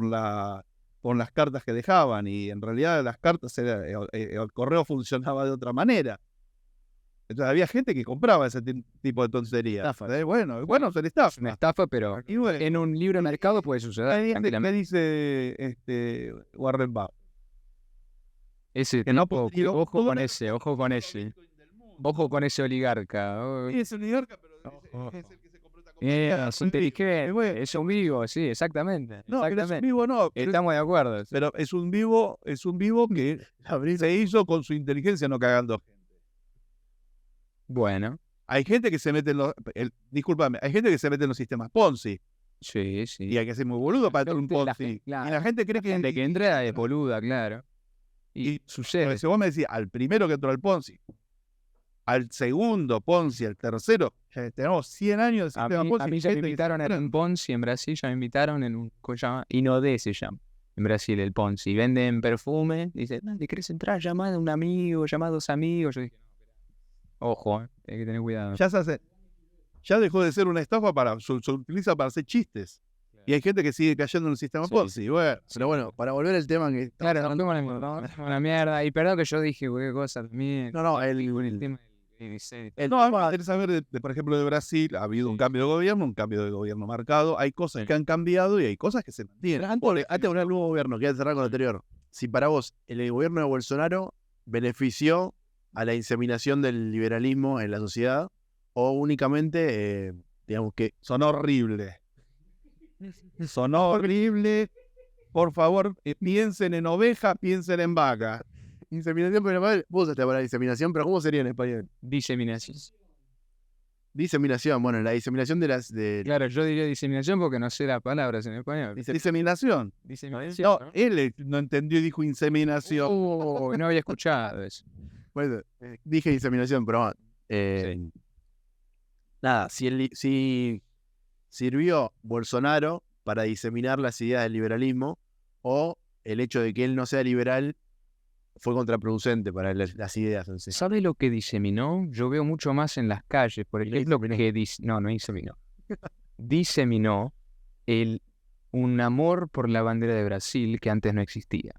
las cartas que dejaban. Y en realidad las cartas, el correo funcionaba de otra manera. Entonces había gente que compraba ese tipo de tonterías. Bueno, se le estafa. Es una estafa, pero Y bueno, en un libre mercado puede suceder. ¿qué dice Warren Buffett? Ese Que no tipo, podría- ojo todo con el- ese, ojo con ese. Ojo con ese oligarca. Sí, es oligarca, pero Ojo. es el que se compró esta compañía. Es inteligente, bueno. es un vivo, sí, exactamente. No, pero es un exactamente. vivo no. Estamos de acuerdo. Pero es un vivo que se hizo con su inteligencia, no cagando gente. Bueno, Hay gente que se mete en los... discúlpame, hay gente que se mete en los sistemas Ponzi. sí, sí. Y hay que ser muy boludo para tener un La Ponzi. gente, claro, Y la gente cree que... de que entra es boluda, claro. Y Y sucede. si vos me decís, al primero que entró al Ponzi, al segundo Ponzi, al tercero, ya tenemos 100 años de A sistema mí, Ponzi. a mí ya me gente que invitaron se en un Ponzi en Brasil, ya me invitaron en un, ¿cómo se llama? Inodé se llama, en Brasil el Ponzi. Venden perfume, dice, ¿le querés entrar? Llama a un amigo, llama a 2 amigos. Yo dije, ojo, hay que tener cuidado. ya se hace, ya dejó de ser una estafa se utiliza para hacer chistes. Y hay gente que sigue cayendo en el sistema Sí, Ponzi. Bueno, Pero bueno, para volver al tema que... Claro, nos fuimos a la mierda. Y perdón que yo dije cualquier cosa también. No, el tema del no, a mí me interesa ver, por ejemplo, de Brasil, ha habido un cambio de gobierno, un cambio de gobierno marcado. Hay cosas que han cambiado y hay cosas que se mantienen. Antes de un nuevo gobierno, que cerrar con lo anterior. Si para vos el gobierno de Bolsonaro benefició a la inseminación del liberalismo en la sociedad o únicamente, digamos que... Son horribles. Son horribles. Por favor, piensen en oveja, piensen en vaca. Inseminación, pero vos hasta para diseminación, pero ¿cómo sería en español? diseminación. Diseminación, bueno, la diseminación de las... Claro, yo diría diseminación porque no sé las palabras en español. Diseminación. Diseminación. No, él no entendió y dijo inseminación. No había escuchado eso. Bueno, dije diseminación, pero nada, si sirvió Bolsonaro para diseminar las ideas del liberalismo o el hecho de que él no sea liberal fue contraproducente para las ideas en sí. ¿Sabe lo que diseminó? Yo veo mucho más en las calles, por ejemplo, no diseminó. Diseminó un amor por la bandera de Brasil que antes no existía.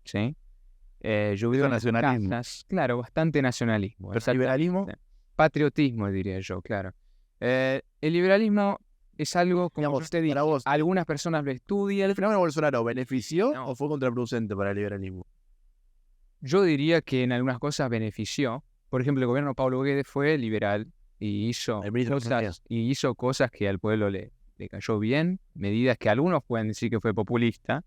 ¿Sí? Yo veo en las nacionalismo. casas, claro, bastante nacionalismo. Pero liberalismo, Patriotismo, diría yo, claro. El liberalismo es algo, como digamos, usted dice, para vos, algunas personas lo estudian. ¿el fenómeno Bolsonaro benefició No. o fue contraproducente para el liberalismo? Yo diría que en algunas cosas benefició. Por ejemplo, el gobierno de Pablo Guedes fue liberal y hizo El ministro de Economía. cosas que al pueblo le cayó bien, medidas que algunos pueden decir que fue populista,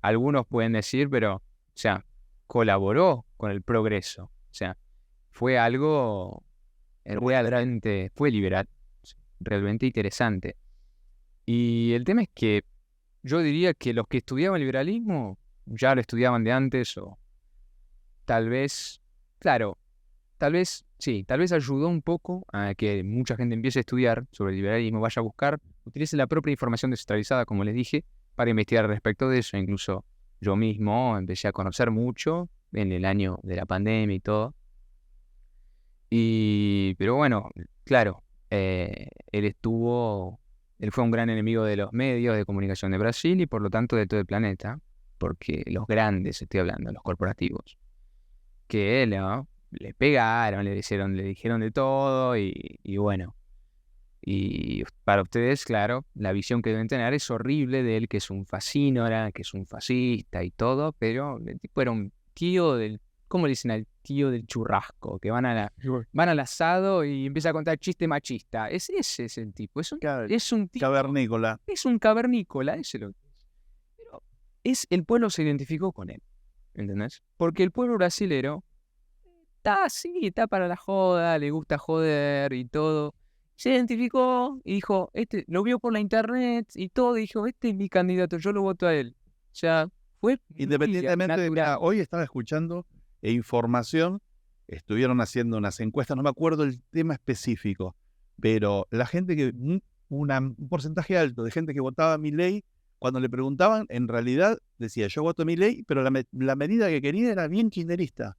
algunos pueden decir, pero, o sea, colaboró con el progreso. O sea, fue algo realmente, fue liberal, realmente interesante. Y el tema es que yo diría que los que estudiaban liberalismo ya lo estudiaban de antes o tal vez, claro, tal vez ayudó un poco a que mucha gente empiece a estudiar sobre el liberalismo, vaya a buscar, utilice la propia información descentralizada, como les dije, para investigar respecto de eso. Incluso yo mismo empecé a conocer mucho en el año de la pandemia y todo. Pero bueno, claro, él fue un gran enemigo de los medios de comunicación de Brasil y por lo tanto de todo el planeta, porque los grandes, estoy hablando, los corporativos, que le pegaron, le dijeron de todo y bueno. Y para ustedes, claro, la visión que deben tener es horrible de él, que es un fascínora, que es un fascista y todo, pero el tipo era un tío ¿cómo le dicen al tío del churrasco? Que van al asado y empieza a contar chiste machista. Ese es el tipo. Es un tipo, Cavernícola. es un cavernícola, ese lo que es. Pero el pueblo se identificó con él, ¿entendés? Porque el pueblo brasilero está así, está para la joda, le gusta joder y todo. Se identificó y dijo, lo vio por la internet y todo, y dijo, este es mi candidato, yo lo voto a él. O sea, fue Independientemente de... natural. Hoy estaba escuchando información, estuvieron haciendo unas encuestas, no me acuerdo el tema específico, pero la gente un porcentaje alto de gente que votaba a Milei, cuando le preguntaban, en realidad decía, yo voto a Milei, pero la medida que quería era bien kirchnerista.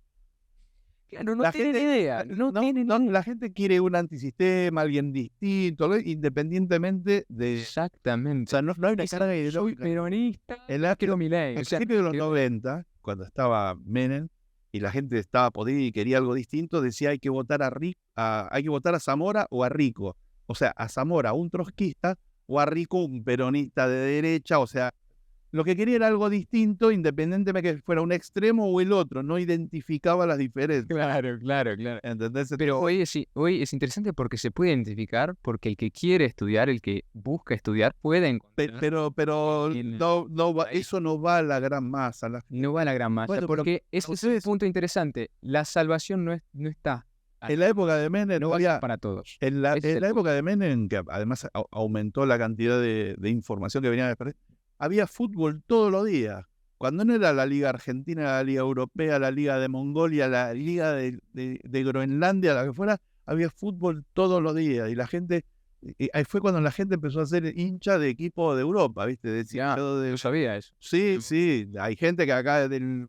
Claro, no tienen idea. La gente quiere un antisistema, alguien distinto, independientemente de... Exactamente. O sea, no hay una carga Soy ideológica. peronista, El quiero Milei. Al O sea, principio de los 90, cuando estaba Menem y la gente estaba podrida y quería algo distinto, decía hay que votar hay que votar a Zamora o a Rico. O sea, a Zamora un trotskista o a Rico un peronista de derecha. O sea, lo que quería era algo distinto, independientemente que fuera un extremo o el otro. No identificaba las diferencias. Claro. ¿Entendés? Pero hoy es interesante porque se puede identificar, porque el que quiere estudiar, el que busca estudiar, puede encontrar. Pero eso no va a la gran masa. No va a la gran masa, Bueno, porque pero ese es un punto interesante. La salvación no está En la época de Menem no va a ser para todos. En Ese es el la punto. época de Menem, que además aumentó la cantidad de información que venía de Perú, había fútbol todos los días. Cuando no era la Liga Argentina, la Liga Europea, la Liga de Mongolia, la Liga de Groenlandia, la que fuera, había fútbol todos los días. Y la gente, ahí fue cuando la gente empezó a ser hincha de equipo de Europa, ¿viste? Ya, yo sabía eso. Sí, hay gente que acá de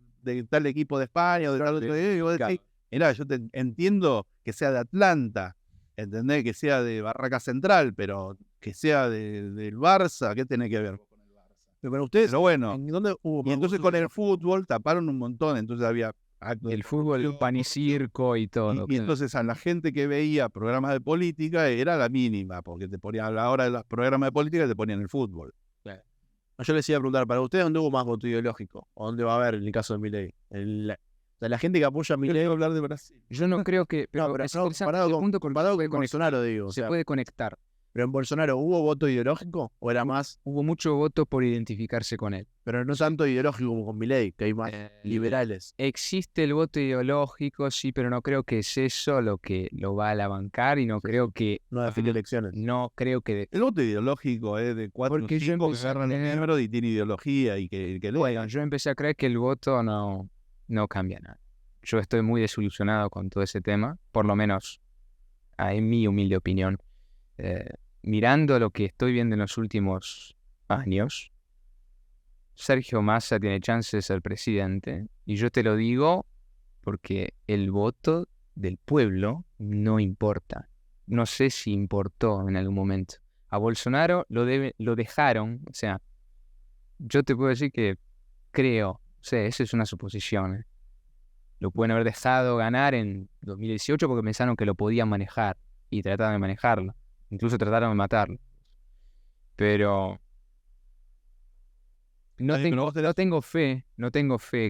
tal equipo de España o de tal otro, y vos decís, mirá, yo entiendo que sea de Atlanta, ¿entendés? Que sea de Barraca Central, pero que sea del Barça, ¿qué tiene que ver con el Barça? Pero ustedes, Pero bueno, ¿en dónde hubo? y entonces con el fútbol taparon un montón, entonces había actos de El fútbol, corrupción, pan y circo y todo. y entonces a la gente que veía programas de política era la mínima, porque te ponían a la hora de los programas de política te ponían el fútbol. Yo les iba a preguntar, para ustedes, ¿dónde hubo más voto ideológico? ¿O dónde va a haber en el caso de Milei? O sea, la gente que apoya a Milei. Hablar de Brasil. Yo no creo que... No, pero es no, interesante comparado ese con, punto comparado se con puede Bolsonaro, digo. O se sea, puede conectar. pero en Bolsonaro, ¿hubo voto ideológico? ¿O era más? Hubo mucho voto por identificarse con él. Pero no tanto ideológico como con Milei, que hay más liberales. Existe el voto ideológico, sí, pero no creo que es eso lo que lo va a alabancar y no creo que... No define elecciones. No creo que... El voto ideológico es de 4 o Porque yo 5 que empecé a agarran el creer- número y tiene ideología y que Bueno, yo empecé a creer que el voto no cambia nada. Yo estoy muy desilusionado con todo ese tema, por lo menos en mi humilde opinión. Mirando lo que estoy viendo en los últimos años, Sergio Massa tiene chance de ser presidente, y yo te lo digo porque el voto del pueblo no importa. No sé si importó en algún momento. A Bolsonaro lo dejaron, o sea, yo te puedo decir que creo, o sea, esa es una suposición, Lo pueden haber dejado ganar en 2018 porque pensaron que lo podían manejar y trataron de manejarlo. Incluso trataron de matarlo. Pero no tengo fe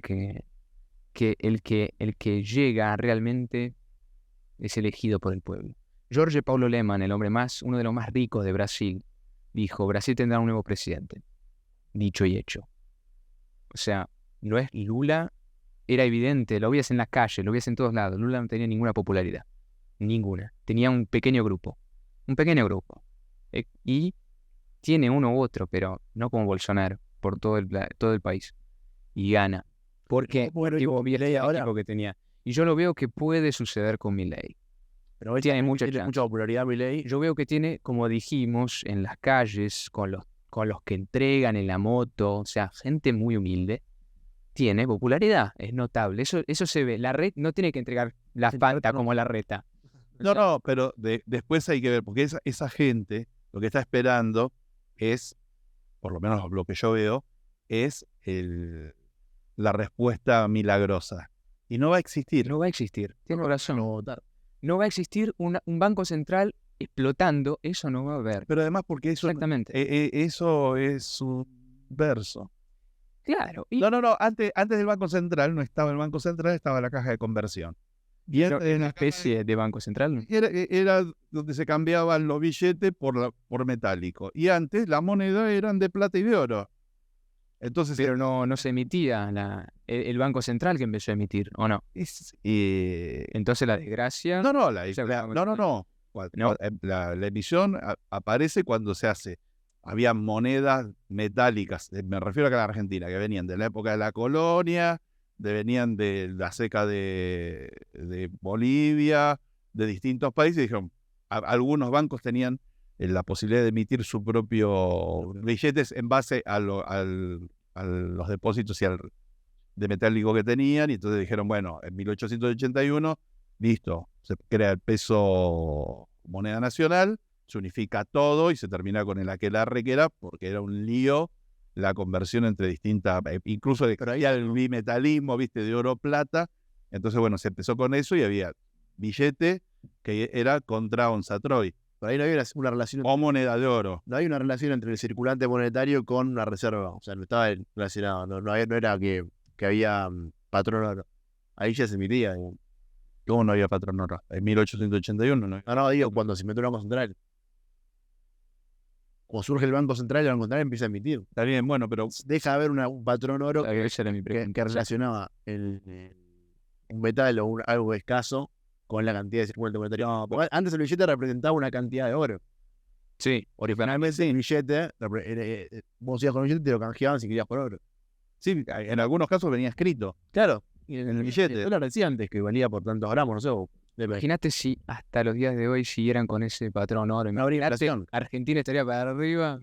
que el que llega realmente es elegido por el pueblo. Jorge Paulo Lemann, uno de los más ricos de Brasil, dijo: Brasil tendrá un nuevo presidente. Dicho y hecho. O sea, no es Lula, era evidente, lo veías en la calle, lo veías en todos lados. Lula no tenía ninguna popularidad. Ninguna. Tenía un pequeño grupo. Y tiene uno u otro, pero no como Bolsonaro, por todo el país. Y gana. Porque tipo, Milei ahora que tenía. Y yo lo veo que puede suceder con Milei. Pero hoy tiene mucha popularidad Milei. Yo veo que tiene, como dijimos, en las calles, con los que entregan en la moto, o sea, gente muy humilde, tiene popularidad, es notable. Eso se ve. La red no tiene que entregar la Fanta como la reta. No, pero después hay que ver, porque esa gente lo que está esperando es, por lo menos lo que yo veo, es la respuesta milagrosa. Y no va a existir. No va a existir. Tiene razón. No va a existir un banco central explotando, eso no va a haber. Pero además porque eso, exactamente. Eso es un verso. Claro. No, antes del Banco Central no estaba el Banco Central, estaba la caja de conversión. Y era una especie de banco central. Era donde se cambiaban los billetes por metálico. Y antes la moneda eran de plata y de oro. Entonces, pero no se emitía el Banco Central que empezó a emitir, ¿o no? Entonces la desgracia... No. La emisión aparece cuando se hace. Había monedas metálicas, me refiero acá a la Argentina, que venían de la época de la colonia, venían de la seca de Bolivia, de distintos países, y dijeron, algunos bancos tenían la posibilidad de emitir su propio billetes en base a los depósitos de metálico que tenían, y entonces dijeron, bueno, en 1881, listo, se crea el peso moneda nacional, se unifica todo y se termina con el aquelarre que era, porque era un lío la conversión entre distintas, incluso había el bimetalismo, viste, de oro-plata. Entonces, bueno, se empezó con eso y había billete que era contra onza Troy. Pero ahí no había una relación. O moneda de oro. No hay una relación entre el circulante monetario con una reserva. O sea, no estaba relacionado. No era que había patrón oro. Ahí ya se emitía. ¿Cómo no había patrón oro? En 1881, ¿no? No, digo, cuando se metió el Banco Central. Cuando surge el Banco Central empieza a emitir. Está bien, bueno, pero... Deja de haber un patrón oro que relacionaba un metal o algo escaso con la cantidad de circulante monetario. No, porque antes el billete representaba una cantidad de oro. Sí, Originalmente el billete, vos ibas con el billete y te lo canjeaban si querías por oro. Sí, en algunos casos venía escrito. Claro, y en el billete. El dólar decía antes que valía por tantos gramos, no sé. imagínate si hasta los días de hoy siguieran con ese patrón oro. No habría Imagínate, inflación. Argentina estaría para arriba.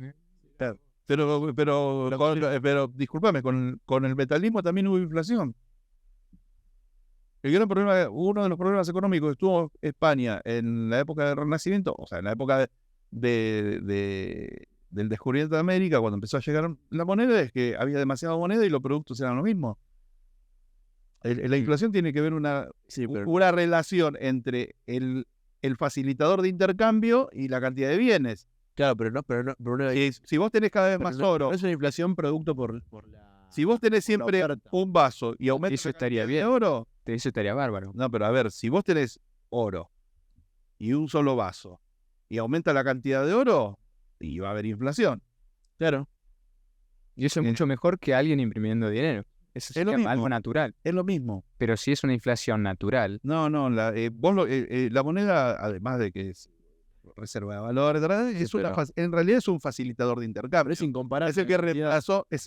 Pero discúlpame, con el metalismo también hubo inflación. El gran problema, uno de los problemas económicos que tuvo España en la época del Renacimiento, o sea, en la época del descubrimiento de América, cuando empezó a llegar la moneda, es que había demasiada moneda y los productos eran lo mismo. La inflación tiene que ver una relación entre el facilitador de intercambio y la cantidad de bienes. Claro, pero no Si vos tenés cada vez más oro, no es una inflación producto por la... si vos tenés siempre oferta. un vaso y aumenta Eso la estaría cantidad de bien. oro, Eso estaría bárbaro. no, pero a ver, si vos tenés oro y un solo vaso y aumenta la cantidad de oro, y va a haber inflación. Claro. Y eso es mucho mejor que alguien imprimiendo dinero. Eso Es lo sería mismo. algo natural. Es lo mismo. Pero si es una inflación natural, No, la moneda, además de que es reserva de valor, en realidad es un facilitador de intercambio. Pero es incomparable. Es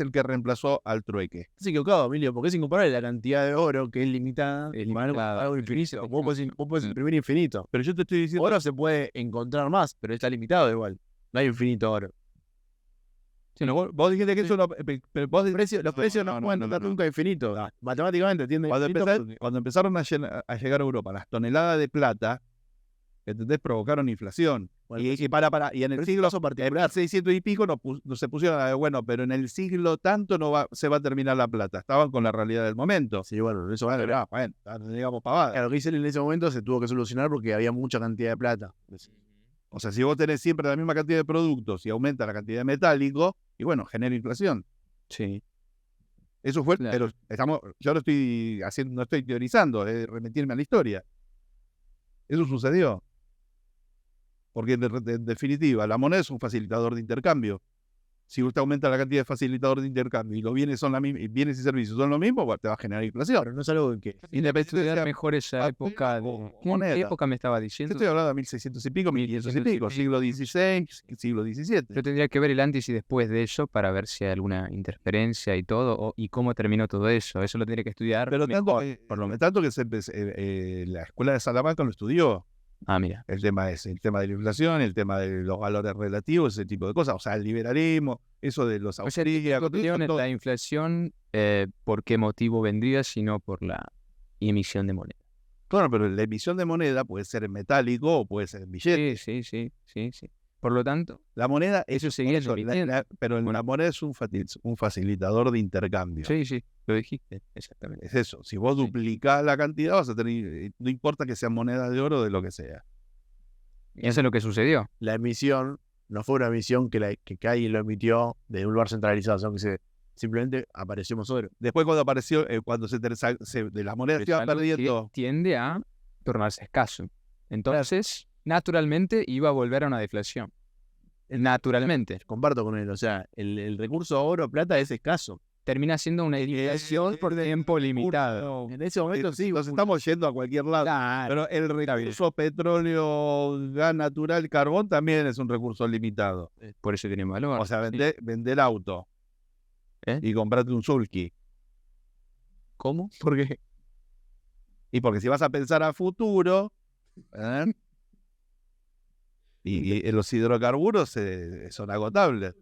el que reemplazó al trueque. Estás equivocado, Emilio, porque es incomparable la cantidad de oro que es limitada. Algo infinito. Vos podés imprimir infinito. Pero yo te estoy diciendo... Oro se puede encontrar más, pero está limitado igual. No hay infinito oro. Sí, no, vos dijiste que eso no... Pero vos, Los precios no pueden estar nunca infinitos. Matemáticamente, ¿entiendes? Cuando empezaron a llegar a Europa las toneladas de plata, ¿entendés? Provocaron inflación. Bueno, y en el siglo particular, 600 y pico, no se pusieron, bueno, pero en el siglo tanto se va a terminar la plata. Estaban con la realidad del momento. Sí, bueno, eso Bueno, digamos pavada. Lo que hice en ese momento se tuvo que solucionar porque había mucha cantidad de plata. O sea, si vos tenés siempre la misma cantidad de productos y aumenta la cantidad de metálico, y bueno, genera inflación. sí. Eso fue, Claro. pero yo no estoy haciendo, no estoy teorizando, es remitirme a la historia. Eso sucedió. Porque en definitiva, la moneda es un facilitador de intercambio. Si usted aumenta la cantidad de facilitadores de intercambio y los bienes son bienes y servicios son lo mismo, te va a generar inflación. Pero no es algo que... Estudiar mejor esa época. moneda. ¿Qué época me estaba Yo diciendo? estoy hablando de 1600 y pico, 1500 y pico, siglo XVI, siglo XVII. Yo tendría que ver el antes y después de eso para ver si hay alguna interferencia y todo, y cómo terminó todo eso. Eso lo tendría que estudiar Pero mejor, por lo menos. tanto que la escuela de Salamanca lo estudió. Ah, mira. El tema de la inflación, el tema de los valores relativos, ese tipo de cosas. O sea, el liberalismo, eso de los O sea, tu opinión es la inflación, ¿por qué motivo vendría sino por la emisión de moneda? Claro, pero la emisión de moneda puede ser en metálico o puede ser en billete. Sí. Por lo tanto, La moneda eso seguía emitiendo. pero la moneda es un facilitador de intercambio. Sí, lo dijiste, exactamente. Es eso. Si vos duplicás la cantidad, vas a tener, no importa que sea moneda de oro o de lo que sea. Y eso es lo que sucedió. La emisión no fue una emisión que alguien lo emitió de un lugar centralizado, sino que simplemente apareció más oro. Después cuando apareció, cuando de las monedas Es que iban algo que perdiendo, tiende a tornarse escaso. Entonces, naturalmente iba a volver a una deflación. Naturalmente. Comparto con él, o sea, el recurso oro-plata es escaso. Termina siendo una inflación por tiempo limitado. En ese momento sí. nos estamos yendo a cualquier lado. Claro. Pero el recurso petróleo, gas natural, carbón también es un recurso limitado. Por eso tiene valor. O sea, Sí. vender auto y comprarte un Sulky. ¿Cómo? ¿Por qué? Y porque si vas a pensar a futuro, ¿eh? y los hidrocarburos son agotables.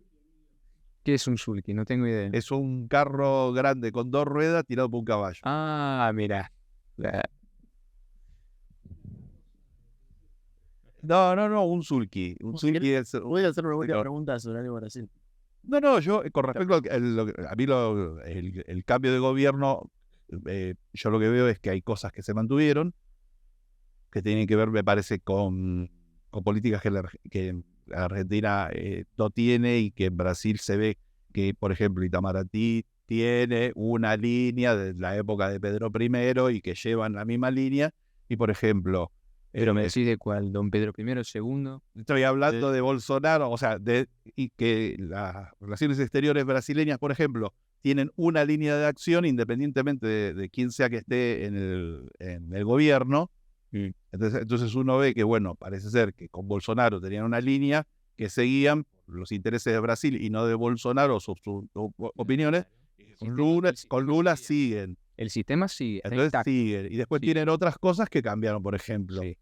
¿Qué es un sulky? No tengo idea. Es un carro grande con 2 ruedas tirado por un caballo. Ah, mira. No, un Sulky. Un Sulky es... Voy a hacer una buena pregunta sobre algo de Brasil. No, yo con respecto a mí el cambio de gobierno, yo lo que veo es que hay cosas que se mantuvieron, que tienen que ver, me parece, con políticas que la Argentina no tiene y que en Brasil se ve que, por ejemplo, Itamaraty tiene una línea de la época de Pedro I y que llevan la misma línea. Y, por ejemplo... Pero me decís de cuál, don Pedro I, II. Estoy hablando de Bolsonaro, o sea, y que las relaciones exteriores brasileñas, por ejemplo, tienen una línea de acción independientemente de quién sea que esté en el gobierno, Entonces uno ve que, bueno, parece ser que con Bolsonaro tenían una línea que seguían los intereses de Brasil y no de Bolsonaro, sus opiniones. Con Lula siguen. El sistema sigue. está Entonces intacto. siguen. Y después Sí. tienen otras cosas que cambiaron, por ejemplo. Sí.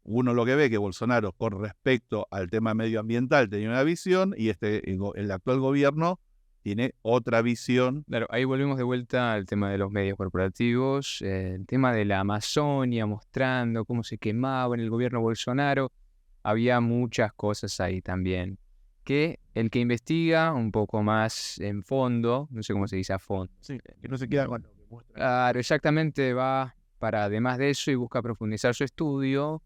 Uno lo que ve que Bolsonaro, con respecto al tema medioambiental, tenía una visión y el actual gobierno tiene otra visión. Claro, ahí volvemos de vuelta al tema de los medios corporativos, el tema de la Amazonia, mostrando cómo se quemaba en el gobierno Bolsonaro. Había muchas cosas ahí también. Que el que investiga un poco más en fondo, no sé cómo se dice a fondo. Sí, que no se queda con lo que muestra. Claro, exactamente, va para además de eso y busca profundizar su estudio.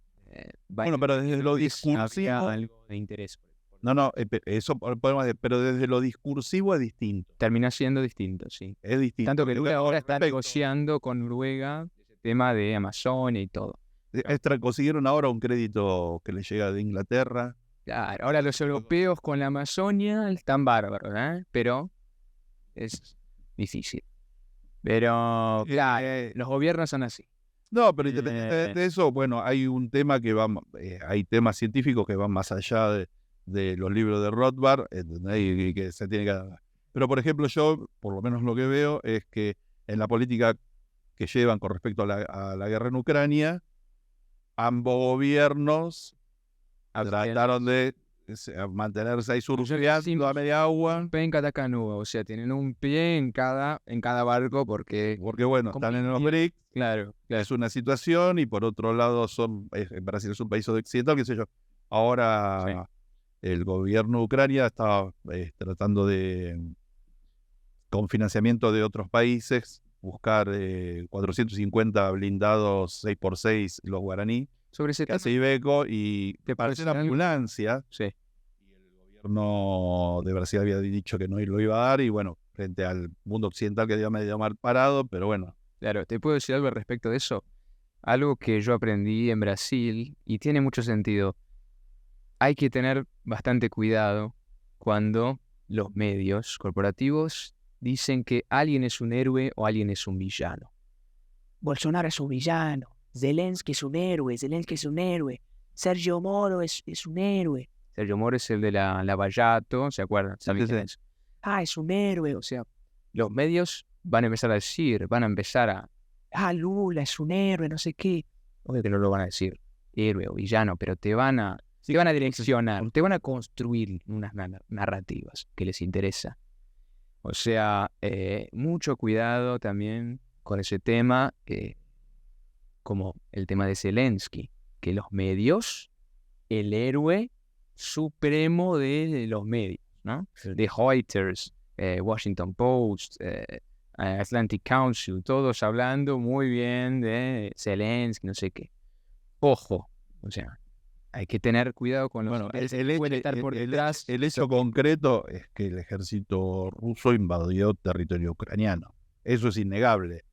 Bueno, pero desde lo había discursivo. algo de interés. No, eso podemos decir, pero desde lo discursivo es distinto. Termina siendo distinto, sí. Es distinto. Tanto que Lula ahora está Respecto- negociando con Noruega ese tema de Amazonia y todo. Consiguieron ahora un crédito que le llega de Inglaterra. Claro, ahora los europeos con la Amazonia están bárbaros, ¿eh? Pero es difícil. Pero, claro, los gobiernos son así. No, pero independientemente de eso, bueno, hay un tema que hay temas científicos que van más allá de los libros de Rothbard, ¿entendés? Y que se tiene que dar. Pero, por ejemplo, yo, por lo menos lo que veo, es que en la política que llevan con respecto a la guerra en Ucrania, ambos gobiernos trataron de mantenerse ahí surfeando a media agua, Un pie en cada canoa, o sea, tienen un pie en cada barco porque, porque, bueno, están en los BRICS, claro, es una situación, y por otro lado, Brasil es un país occidental, qué sé yo. Ahora, el gobierno de Ucrania está tratando de, con financiamiento de otros países, buscar 450 blindados 6x6, los guaraní, sobre ese que tema, hace Iveco, y ¿te parece parece una algo? ambulancia. Sí. Y el gobierno de Brasil había dicho que no lo iba a dar, y bueno, frente al mundo occidental que dio medio mal parado, pero bueno. Claro, ¿te puedo decir algo al respecto de eso? Algo que yo aprendí en Brasil y tiene mucho sentido. Hay que tener bastante cuidado cuando los medios corporativos dicen que alguien es un héroe o alguien es un villano. Bolsonaro es un villano, Zelensky es un héroe, Sergio Moro es un héroe. Sergio Moro es el de la Lavallato, ¿se acuerdan? ¿Saben Sí, quién sí. es? Ah, es un héroe. O sea, los medios van a empezar a decir, van a empezar a... Ah, Lula es un héroe, no sé qué. Obvio que no lo van a decir héroe o villano, pero te van a direccionar, te van a construir unas narrativas que les interesa. O sea, mucho cuidado también con ese tema, como el tema de Zelensky, que los medios, el héroe supremo de los medios, ¿no? De Reuters, Washington Post, Atlantic Council, todos hablando muy bien de Zelensky, no sé qué. Ojo, o sea, hay que tener cuidado con los Bueno, intereses que pueden estar por detrás. el hecho concreto es que el ejército ruso invadió territorio ucraniano. Eso es innegable.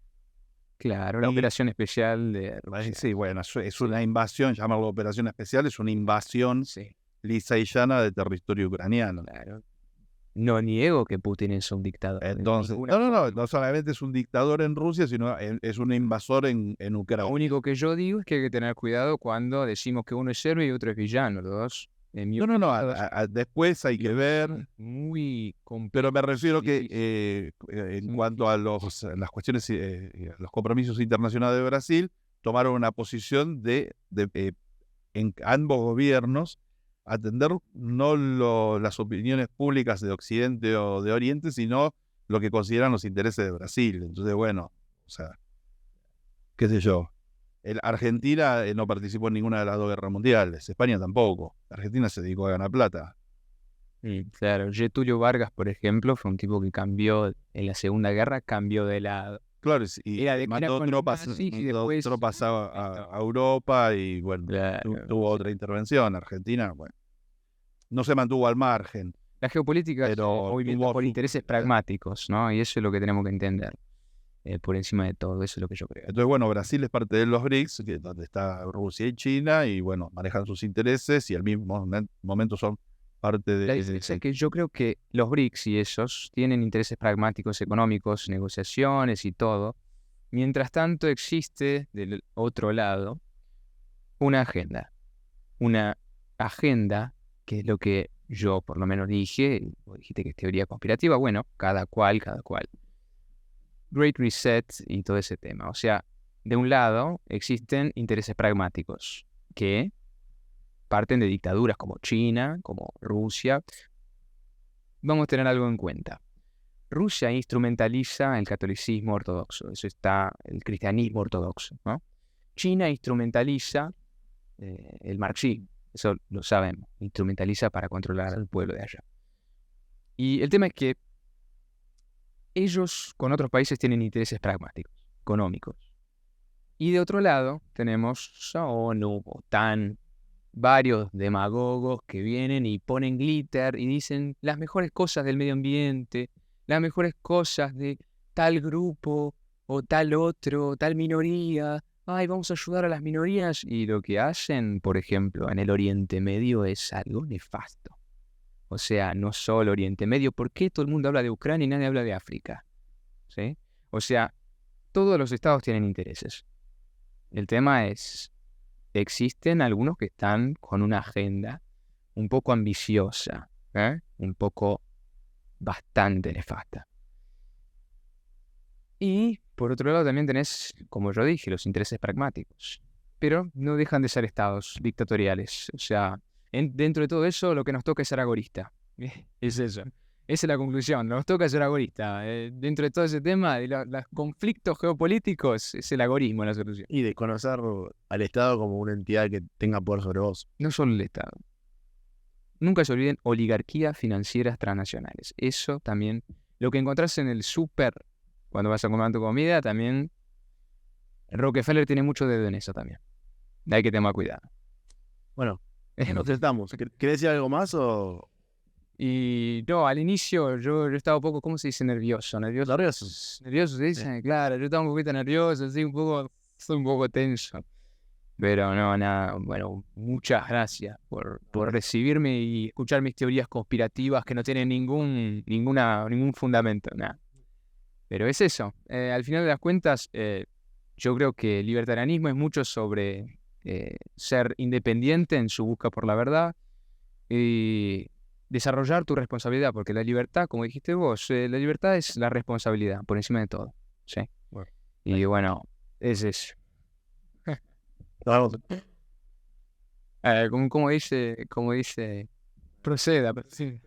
Claro, la Y- operación especial de Rusia. Sí, bueno, es una invasión, llamarlo operación especial, es una invasión Sí, lisa y llana de territorio ucraniano. claro. No niego que Putin es un dictador. de Entonces, ninguna no forma. solamente es un dictador en Rusia, sino es un invasor en Lo Ucrania. único que yo digo es que hay que tener cuidado cuando decimos que uno es héroe y otro es villano. Los dos, en mi No, opinión, después hay que ver, muy pero me refiero que difícil. en Muy cuanto a las cuestiones, los compromisos internacionales de Brasil, tomaron una posición en ambos gobiernos atender no las opiniones públicas de Occidente o de Oriente, sino lo que consideran los intereses de Brasil. Entonces, bueno, o sea, qué sé yo. Argentina no participó en ninguna de las dos guerras mundiales, España tampoco. Argentina se dedicó a ganar plata. Claro, Getúlio Vargas, por ejemplo, fue un tipo que cambió en la Segunda Guerra, cambió de lado. Claro, y Era mandó con los tropas, nazis y mandó después- tropas a Europa, y bueno, Claro. tuvo otra intervención. Argentina, bueno, no se mantuvo al margen. La geopolítica Pero se movimienta tuvo por su- intereses pragmáticos, ¿no? Y eso es lo que tenemos que entender. Por encima de todo, eso es lo que yo creo. Entonces, bueno, Brasil es parte de los BRICS, donde está Rusia y China, y bueno, manejan sus intereses y al mismo momento son parte La de... diferencia es que yo creo que los BRICS y esos tienen intereses pragmáticos, económicos, negociaciones y todo, Mientras tanto existe del otro lado una agenda. Una agenda que es lo que yo por lo menos dije, vos dijiste que es teoría conspirativa, bueno, cada cual. Great Reset y todo ese tema. O sea, de un lado existen intereses pragmáticos que parten de dictaduras como China, como Rusia. Vamos a tener algo en cuenta. Rusia instrumentaliza el catolicismo ortodoxo, eso está, el cristianismo ortodoxo, ¿no? China instrumentaliza el marxismo, eso lo sabemos, instrumentaliza para controlar al pueblo de allá. Y el tema es que ellos con otros países tienen intereses pragmáticos, económicos. Y de otro lado tenemos a ONU, OTAN, varios demagogos que vienen y ponen glitter y dicen las mejores cosas del medio ambiente, las mejores cosas de tal grupo o tal otro, tal minoría. Ay, vamos a ayudar a las minorías. Y lo que hacen, por ejemplo, en el Oriente Medio es algo nefasto. O sea, no solo Oriente Medio. ¿Por qué todo el mundo habla de Ucrania y nadie habla de África? ¿Sí? O sea, todos los estados tienen intereses. El tema es, existen algunos que están con una agenda un poco ambiciosa, un poco bastante nefasta. Y por otro lado también tenés, como yo dije, los intereses pragmáticos. Pero no dejan de ser estados dictatoriales. O sea, dentro de todo eso lo que nos toca es ser agorista. Es eso. Esa es la conclusión. Nos toca ser agorista. Dentro de todo ese tema de los conflictos geopolíticos es el agorismo la solución. Y desconocer al Estado como una entidad que tenga poder sobre vos. No solo el Estado. Nunca se olviden oligarquías financieras transnacionales. Eso también, lo que encontrás en el súper cuando vas a comer tu comida, también Rockefeller tiene mucho dedo en eso también. Hay que tener cuidado. Bueno, nos estamos. ¿Querés decir algo más o...? Y no, al inicio yo estaba un poco, ¿cómo se dice? Nervioso. Nervioso se dice, sí. Claro, yo estaba un poquito nervioso, así estoy un poco tenso. Pero no, nada, bueno, muchas gracias por recibirme y escuchar mis teorías conspirativas que no tienen ningún fundamento, nada. Pero es eso, al final de las cuentas, yo creo que el libertarianismo es mucho sobre ser independiente en su busca por la verdad y desarrollar tu responsabilidad, porque la libertad, como dijiste vos, la libertad es la responsabilidad por encima de todo, ¿sí? Bueno, y bueno, es eso. Nos vemos. Como dice, proceda. Sí.